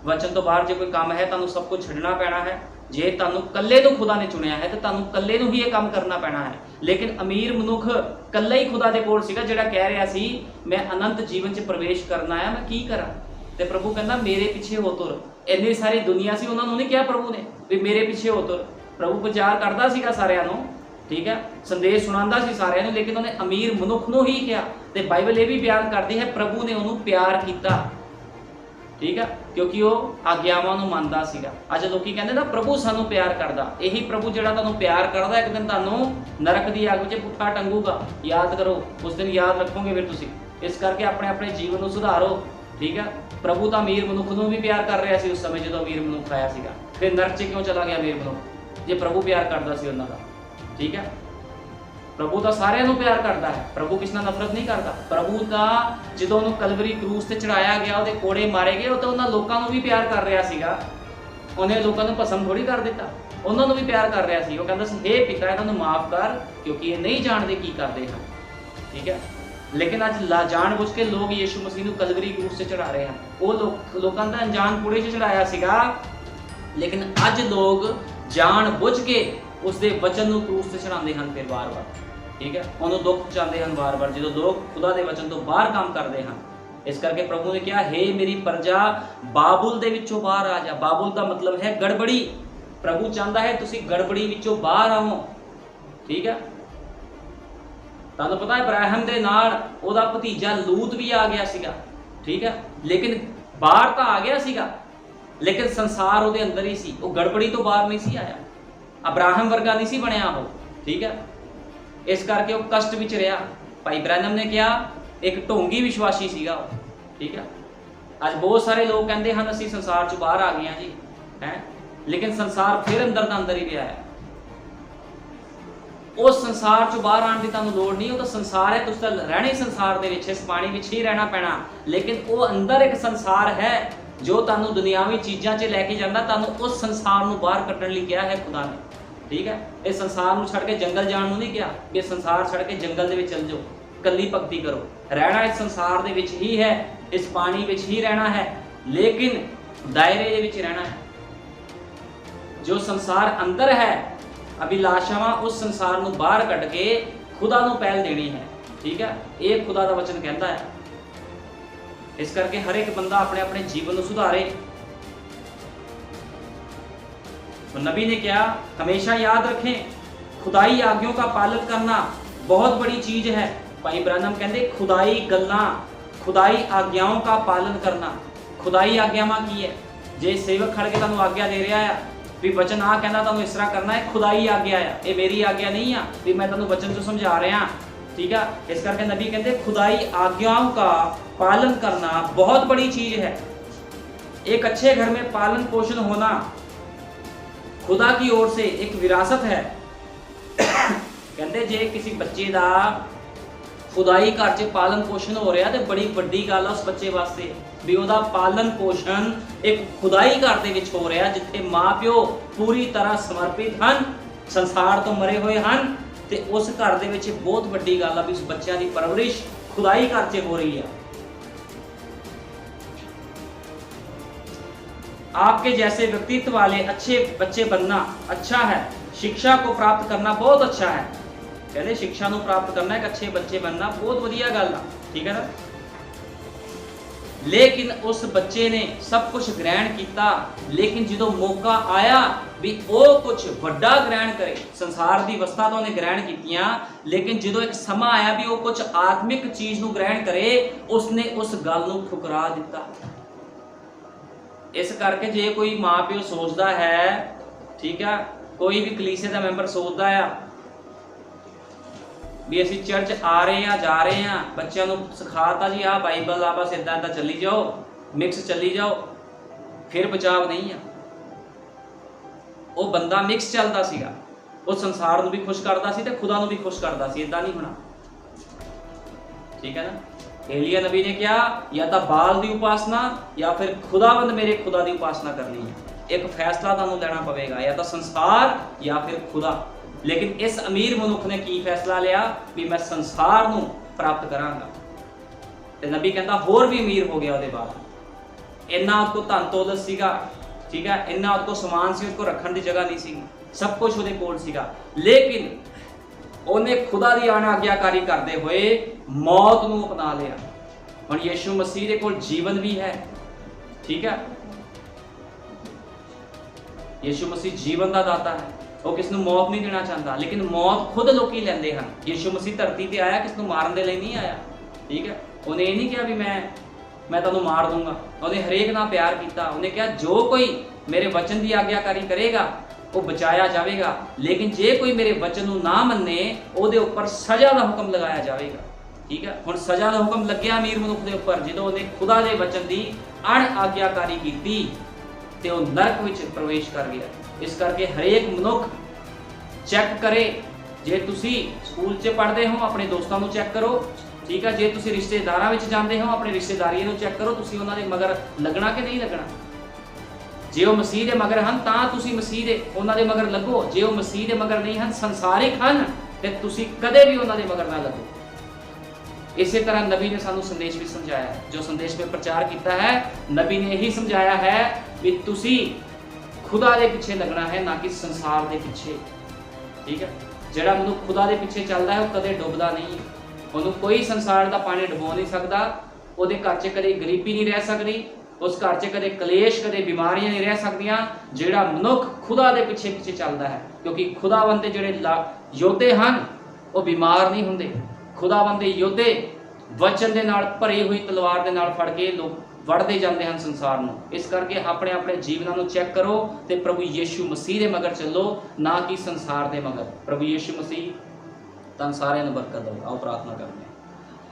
वचन तो बाहर जो कोई काम है तुहानूं सब कुछ छड्डना पैना है। जे तुहानूं कल्ले नूं खुदा ने चुनिया है तो तुहानूं कल्ले नूं ही ये काम करना पैना है। लेकिन अमीर मनुख कल्ला ही खुदा दे कोल सीगा, जिहड़ा कह रहा सी मैं अनंत जीवन च प्रवेश करना है, मैं की करा? ते प्रभु कहंदा मेरे पिछे हो तुर। इन्नी सारी दुनिया सी, उन्हां नूं नहीं कहा प्रभु ने भी मेरे पिछे हो तुर। प्रभु प्रचार करदा सीगा सारिआं नूं, ठीक है, संदेश सुणांदा सी सारिआं नूं, लेकिन उन्हें अमीर मनुख नूं ही कहा। ते बाइबल ये भी बयान करदी है प्रभु ने उन्होंने प्यार किया। ठीक है, क्योंकि वो आग्यावां नूं मनदा सीगा। अज लोकी कहंदे ना प्रभु सानू प्यार करदा, यही प्रभु जिहड़ा तुहानूं प्यार करदा एक दिन तुहानूं नरक दी अग विच पुट्ठा टंगूगा। याद करो, उस दिन याद रखोगे फिर तुसीं। इस करके अपने अपने जीवन नूं सुधारो। ठीक है, प्रभु तां अमीर मनुख नूं भी प्यार कर रहा सी उस समय जदों अमीर मनुख आया सीगा। फिर नरक च क्यों चला गया अमीर मनुख जे प्रभु प्यार करदा सी उन्हां दा? ठीक है, प्रभु तो सारिਆਂ ਨੂੰ प्यार करता है, प्रभु किस ਨਾਲ नफरत नहीं करता। प्रभु का ਜਦੋਂ ਉਹਨੂੰ ਕਲਵਰੀ ਕਰੂਸ ਤੇ ਚੜਾਇਆ ਗਿਆ, ਉਹਦੇ ਕੋੜੇ ਮਾਰੇ ਗਏ, ਉਹ ਤਾਂ ਉਹਨਾਂ ਲੋਕਾਂ ਨੂੰ ਵੀ ਪਿਆਰ ਕਰ ਰਿਹਾ ਸੀਗਾ। ਉਹਨੇ ਲੋਕਾਂ ਨੂੰ ਭਸਮ ਥੋੜੀ ਕਰ ਦਿੱਤਾ, ਉਹਨਾਂ ਨੂੰ ਵੀ ਪਿਆਰ ਕਰ ਰਿਹਾ ਸੀ। ਉਹ ਕਹਿੰਦਾ ਸੀ हे ਪਿਤਾ ਇਹਨਾਂ ਨੂੰ ਮਾਫ ਕਰ ਕਿਉਂਕਿ ਇਹ ਨਹੀਂ ਜਾਣਦੇ ਕੀ ਕਰਦੇ ਹਨ। ਠੀਕ ਹੈ, लेकिन ਅੱਜ ਜਾਣ ਬੁੱਝ ਕੇ ਲੋਕ ਯੀਸ਼ੂ ਮਸੀਹ ਨੂੰ ਕਲਵਰੀ ਕਰੂਸ ਤੇ ਚੜਾ ਰਹੇ ਹਨ। ਉਹ ਲੋਕਾਂ ਦਾ ਅਣਜਾਣ ਕੂੜੇ 'ਚ ਚੜਾਇਆ ਸੀਗਾ, ਲੇਕਿਨ ਅੱਜ ਲੋਕ ਜਾਣ ਬੁੱਝ ਕੇ ਉਸ ਦੇ ਵਚਨ ਨੂੰ ਕਰੂਸ ਤੇ ਚੜਾਉਂਦੇ ਹਨ ਫਿਰ ਵਾਰ-ਵਾਰ। ठीक है, उन्होंने दुख पहुँचाते हैं बार बार जो लोग खुदा के वचन तो बाहर काम करते हैं। इस करके प्रभु ने कहा हे मेरी प्रजा बाबुल दे विचों बाहर आ जा। बाबुल का मतलब है गड़बड़ी। प्रभु चाहता है तुसी गड़बड़ी विचों बाहर आओ। ठीक है, तुहानूं पता है इब्राहिम दे नाल ओहदा भतीजा लूत भी आ गया सीगा। ठीक है, लेकिन बाहर तो आ गया सीगा, लेकिन संसार उहदे अंदर ही सी, वो गड़बड़ी तो बाहर नहीं सी आया, अब्राहम वर्गा नहीं सी बनिया वो। ठीक है, इस करके वो कष्ट विच रहा। भाई ब्रैनम ने कहा एक ढोंगी विश्वासी सीगा। ठीक है, अज बहुत सारे लोग कहते हैं असीं संसार चों बाहर आ गए जी हैं, लेकिन संसार फिर अंदर दा अंदर ही रहा है। उस संसार चों बाहर आने की तुहानूं लोड़ नहीं, वो तो संसार है, तुसीं तां रहणे ही संसार दे विच, इस पानी विच ही रहना पैना। लेकिन वो अंदर एक संसार है जो तुहानूं दुनियावी चीज़ां 'च लैके जांदा, तुहानूं उस संसार नूं बाहर कड्ढण लई कहा है खुदा ने। ठीक है, इस संसार नूं छड़ के जंगल जाण नूं नहीं कहा कि संसार छड़ के जंगल दे विच चल जाओ, कल्ली भगती करो। रहना इस संसार दे विच ही है, इस पानी विच ही रहना है, लेकिन दायरे दे विच रहना है। जो संसार अंदर है अभिलाषावां, उस संसार नूं बाहर कढ के खुदा नूं पहल देनी है। ठीक है, ये खुदा दा वचन कहता है। इस करके हर एक बंदा अपने अपने जीवन नूं सुधारे। तो नबी ने क्या हमेशा याद रखें, खुदाई आज्ञों का पालन करना बहुत बड़ी चीज़ है। भाई ब्रैनम कहते खुदाई गल्लां, खुदाई आज्ञाओं का पालन करना। खुदाई आज्ञावां की है? जे सेवक खड़ के तुहानूं आज्ञा दे रहा है भी वचन आ कहना तुहानूं इस तरह करना है, खुदाई आज्ञा है, ये मेरी आज्ञा नहीं है भी मैं तुहानूं वचन तो समझा रहा। ठीक है, इस करके नबी कहते खुदाई आज्ञाओं का पालन करना बहुत बड़ी चीज़ है। एक अच्छे घर में पालन पोषण होना खुदा की ओर से एक विरासत है। कहते जे किसी बच्चे का खुदाई घर च पालन पोषण हो रहा तो बड़ी वड्डी गल है उस बच्चे वास्ते भी ਉਹਦਾ पालन पोषण एक खुदाई घर ਦੇ ਵਿੱਚ ਹੋ ਰਿਹਾ ਜਿੱਥੇ ਮਾਂ ਪਿਓ ਪੂਰੀ ਤਰ੍ਹਾਂ ਸਮਰਪਿਤ ਹਨ, ਸੰਸਾਰ ਤੋਂ ਮਰੇ ਹੋਏ ਹਨ। ਤੇ ਉਸ ਘਰ ਦੇ ਵਿੱਚ ਬਹੁਤ ਵੱਡੀ ਗੱਲ ਆ ਵੀ ਉਸ ਬੱਚਿਆਂ ਦੀ ਪਰਵਰਿਸ਼ खुदाई घर च हो रही है। आपके जैसे व्यक्तित्व वाले अच्छे बच्चे बनना अच्छा है, शिक्षा को प्राप्त करना बहुत अच्छा है। कहते शिक्षा को प्राप्त करना एक अच्छे बच्चे बनना बहुत वधिया गल है। ठीक है ना, लेकिन उस बच्चे ने सब कुछ ग्रहण किया, लेकिन जो मौका आया भी वो कुछ वड्डा ग्रहण करे, संसार की वस्तां तो उन्हें ग्रहण कीतियां, लेकिन जो एक समा आया भी वो कुछ आत्मिक चीज़ नूं ग्रहण करे, उसने उस गल नूं ठुकरा दिता। इस करके जे कोई माँ प्यो सोचता है, ठीक है, कोई भी कलीसिया का मैंबर सोचता है भी असी चर्च आ रहे हैं जा रहे हैं, बच्चों को सिखाता जी आ बाइबल आ बस इदा इदा चली जाओ, मिक्स चली जाओ, फिर बचाव नहीं है। वो बंदा मिक्स चलता सीगा, वो संसार को भी खुश करता सी ते खुदा को भी खुश करता सी, इदा नहीं होना, ठीक है ना। एलिया नबी ने क्या, या तो बाल की उपासना या फिर खुदावंद मेरे खुदा की उपासना करनी है। एक फैसला तुहानूं लेना पवेगा, या तो संसार या फिर खुदा। लेकिन इस अमीर मनुख ने की फैसला लिया भी मैं संसार नूं प्राप्त करांगा, ते नबी कहता होर भी अमीर हो गया। उसके बाद इन्ना उसको धन दौलत सीगा, ठीक है, इन्ना उसको समान सी, उसको रखने की जगह नहीं सी, सब कुछ उसदे कोल सीगा, लेकिन उन्हें खुदा की अनाग्याकारी करते हुए मौत नूं अपना लिया। हुण यीशु मसीह दे कोल जीवन भी है, ठीक है, यीशु मसीह जीवन का दाता है, वो किसी मौत नहीं देना चाहता, लेकिन मौत खुद लोग लेंदे हैं। यीशु मसीह धरती पर आया किसी मारन के लिए नहीं आया, ठीक है, उन्हें ये नहीं कहा भी मैं तुहानूं मार दूंगा, उन्हें हरेक नाल प्यार किया। उन्हें कहा जो कोई मेरे वचन की आग्याकारी करेगा वो बचाया जाएगा, लेकिन जे कोई मेरे वचन नूं ना मन्ने उहदे उपर सज़ा का हुक्म लगाया जाएगा, ठीक है। हुण सज़ा का हुक्म लग्या अमीर मनुख के उपर जो उन्हें खुदा के वचन की अण आग्याकारी की ते वो नरक विच प्रवेश कर गया। इस करके हरेक मनुख चैक करे, जे तुसी स्कूल च पढ़ते हो अपने दोस्तों को चैक करो, ठीक है, जे तुसी रिश्तेदारां विच जाते हो अपने रिश्तेदारियों को चैक करो, तुसी उन्हां दे मगर लगना कि नहीं लगना। जे वो मसीह के मगर हैं तां तुसी मसीह दे उन्हां दे मगर लगो, जे वो मसीह के मगर नहीं हैं संसारिक हैं ते तुसी कदे भी उन्हां दे मगर ना लगो। इसी तरह नबी ने सानू संदेश भी समझाया है, जो संदेश में प्रचार किया है, नबी ने यही समझाया है कि तुसी खुदा के पीछे लगना है, ना कि संसार के पीछे, ठीक है। जिहड़ा मनुख खुदा के पीछे चलता है वो कदे डुबदा नहीं, उन्होंने कोई संसार का पानी डुबो नहीं सकता, वो घर च कदे गरीबी नहीं रह सकती, उस घर च कदे कलेश कदे बीमारियां नहीं रह सकदियां। जिहड़ा मनुख खुदा के पीछे पीछे चलता है, क्योंकि खुदावंद दे जिहड़े योद्धे हैं वो बीमार नहीं होंदे। खुदावंद दे योद्धे वचन दे नाल भरी हुई तलवार दे नाल फड़ के लोग वड़ते जाते हैं संसार में। इस करके अपने अपने जीवनों को चैक करो तो प्रभु यीशु मसीह के मगर चलो, ना कि संसार के मगर। प्रभु यीशु मसीह तुम सारे बरकत दो। आओ प्रार्थना करते हैं।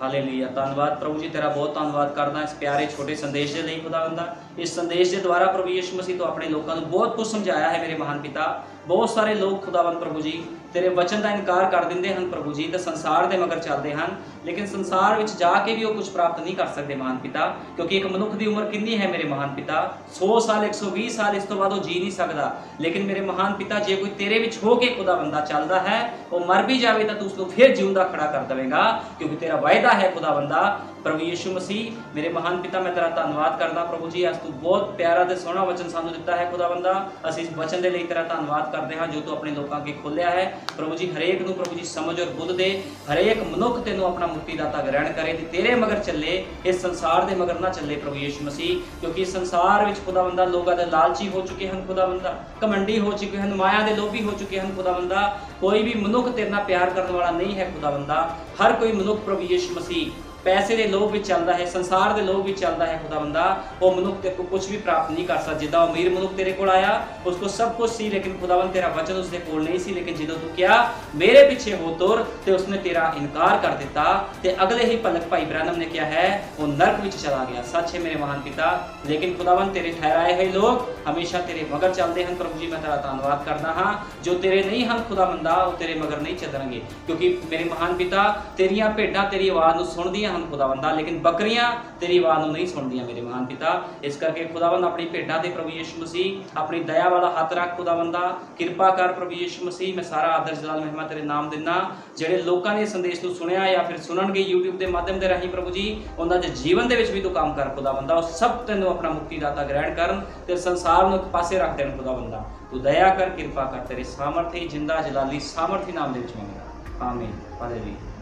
हालेलुया, धन्यवाद प्रभु जी, तेरा बहुत धन्यवाद करदा इस प्यारे छोटे संदेश के लिए खुदावंदा। इस संदेश के द्वारा प्रभु यीशु मसीह तो अपने लोगों को बहुत कुछ समझाया है मेरे महान पिता। बहुत सारे लोग खुदावंद प्रभु जी तेरे वचन का इनकार कर देंगे हैं प्रभु जी, तो संसार के मगर चलते हैं, लेकिन संसार में जाके भी वो कुछ प्राप्त नहीं कर सकते महान पिता, क्योंकि एक मनुख की उम्र कितनी है मेरे महान पिता, 100 साल 120 साल, इस तो बाद वो जी नहीं सकता। लेकिन मेरे महान पिता जे कोई तेरे विच हो के खुदा बंदा चलता है, वो मर भी जाए तो तू उसको फिर जिंदा खड़ा कर देगा, क्योंकि तेरा वायदा है खुदा बंदा। प्रभु यीशु मसीह मेरे महान पिता, मैं तेरा धन्यवाद करदा प्रभु जी, अस तू बहुत प्यारा ते सोहना वचन सानू दिता है खुदा बंदा। अस इस वचन के लिए तेरा धन्यवाद करते हैं जो तू अपने लोगों के खोलिया है प्रभु जी। हरेक नू प्रभु जी समझ और बुद्ध दे, हरेक मनुख तेनों अपना मुक्तिदाता ग्रहण करे, तेरे मगर चले, इस संसार के मगर ना चले प्रभु यीशु मसीह, क्योंकि इस संसार में खुदा बंदा लोग लालची हो चुके हैं खुदा बंदा, घमंडी हो चुके हैं, माया के लोभी हो चुके हैं खुदा बंदा। कोई भी मनुख तेरे नाल प्यार करने वाला नहीं है खुदा बंदा। हर कोई मनुख प्रभु यीशु मसीह पैसे के लोभ भी चलता है, संसार के लोभ भी चलता है खुदा बंदा। वो मनुख तेरे को कुछ भी प्राप्त नहीं कर सकता। जिदा अमीर मनुख तेरे को आया उसको सब कुछ सी, लेकिन खुदावंद तेरा वचन उसके कोल नहीं सी। लेकिन जो तू क्या मेरे पीछे हो तुर, तो उसने तेरा इनकार कर दिता, ते अगले ही पलक भाई ब्रैनम ने क्या है वो नरक विच चला गया। सच है मेरे महान पिता, लेकिन खुदावंद तेरे ठहराए हुए लोग हमेशा तेरे मगर चलते हैं प्रभु जी। मैं तेरा धन्यवाद करता हाँ, जो तेरे नहीं हैं खुदा बंदा वो तेरे मगर नहीं चलणगे, क्योंकि मेरे महान पिता तेरिया भेडां तेरी आवाज़ को सुनदियां हैं खुदा बंदा, लेकिन बकरियां तेरी आवाज़ नहीं सुनदियां मेरे महान पिता। इस करके खुदावंद अपनी भेडां ते प्रभु यीशु मसीह अपनी दया वाला हाथ रख खुदा बंदा, कृपा कर प्रभु यीशु मसीह। मैं सारा आदर जलाल महिमा तेरे नाम दिना। ਜਿਹੜੇ लोगों ने संदेश को सुनिया या फिर सुनणगे यूट्यूब के माध्यम के राही प्रभु जी, उन्होंने जीवन के भी तू काम कर खुदा बंदा। वो सब तेनों अपना मुक्तिदाता ग्रहण करन ते संसार में एक पासे रख देन खुदा बंदा। तू दया कर, कृपा कर, तेरे सामर्थी जिंदा जलाली सामर्थी नाम दे विच मंगदा, आमीन। हालेलुया।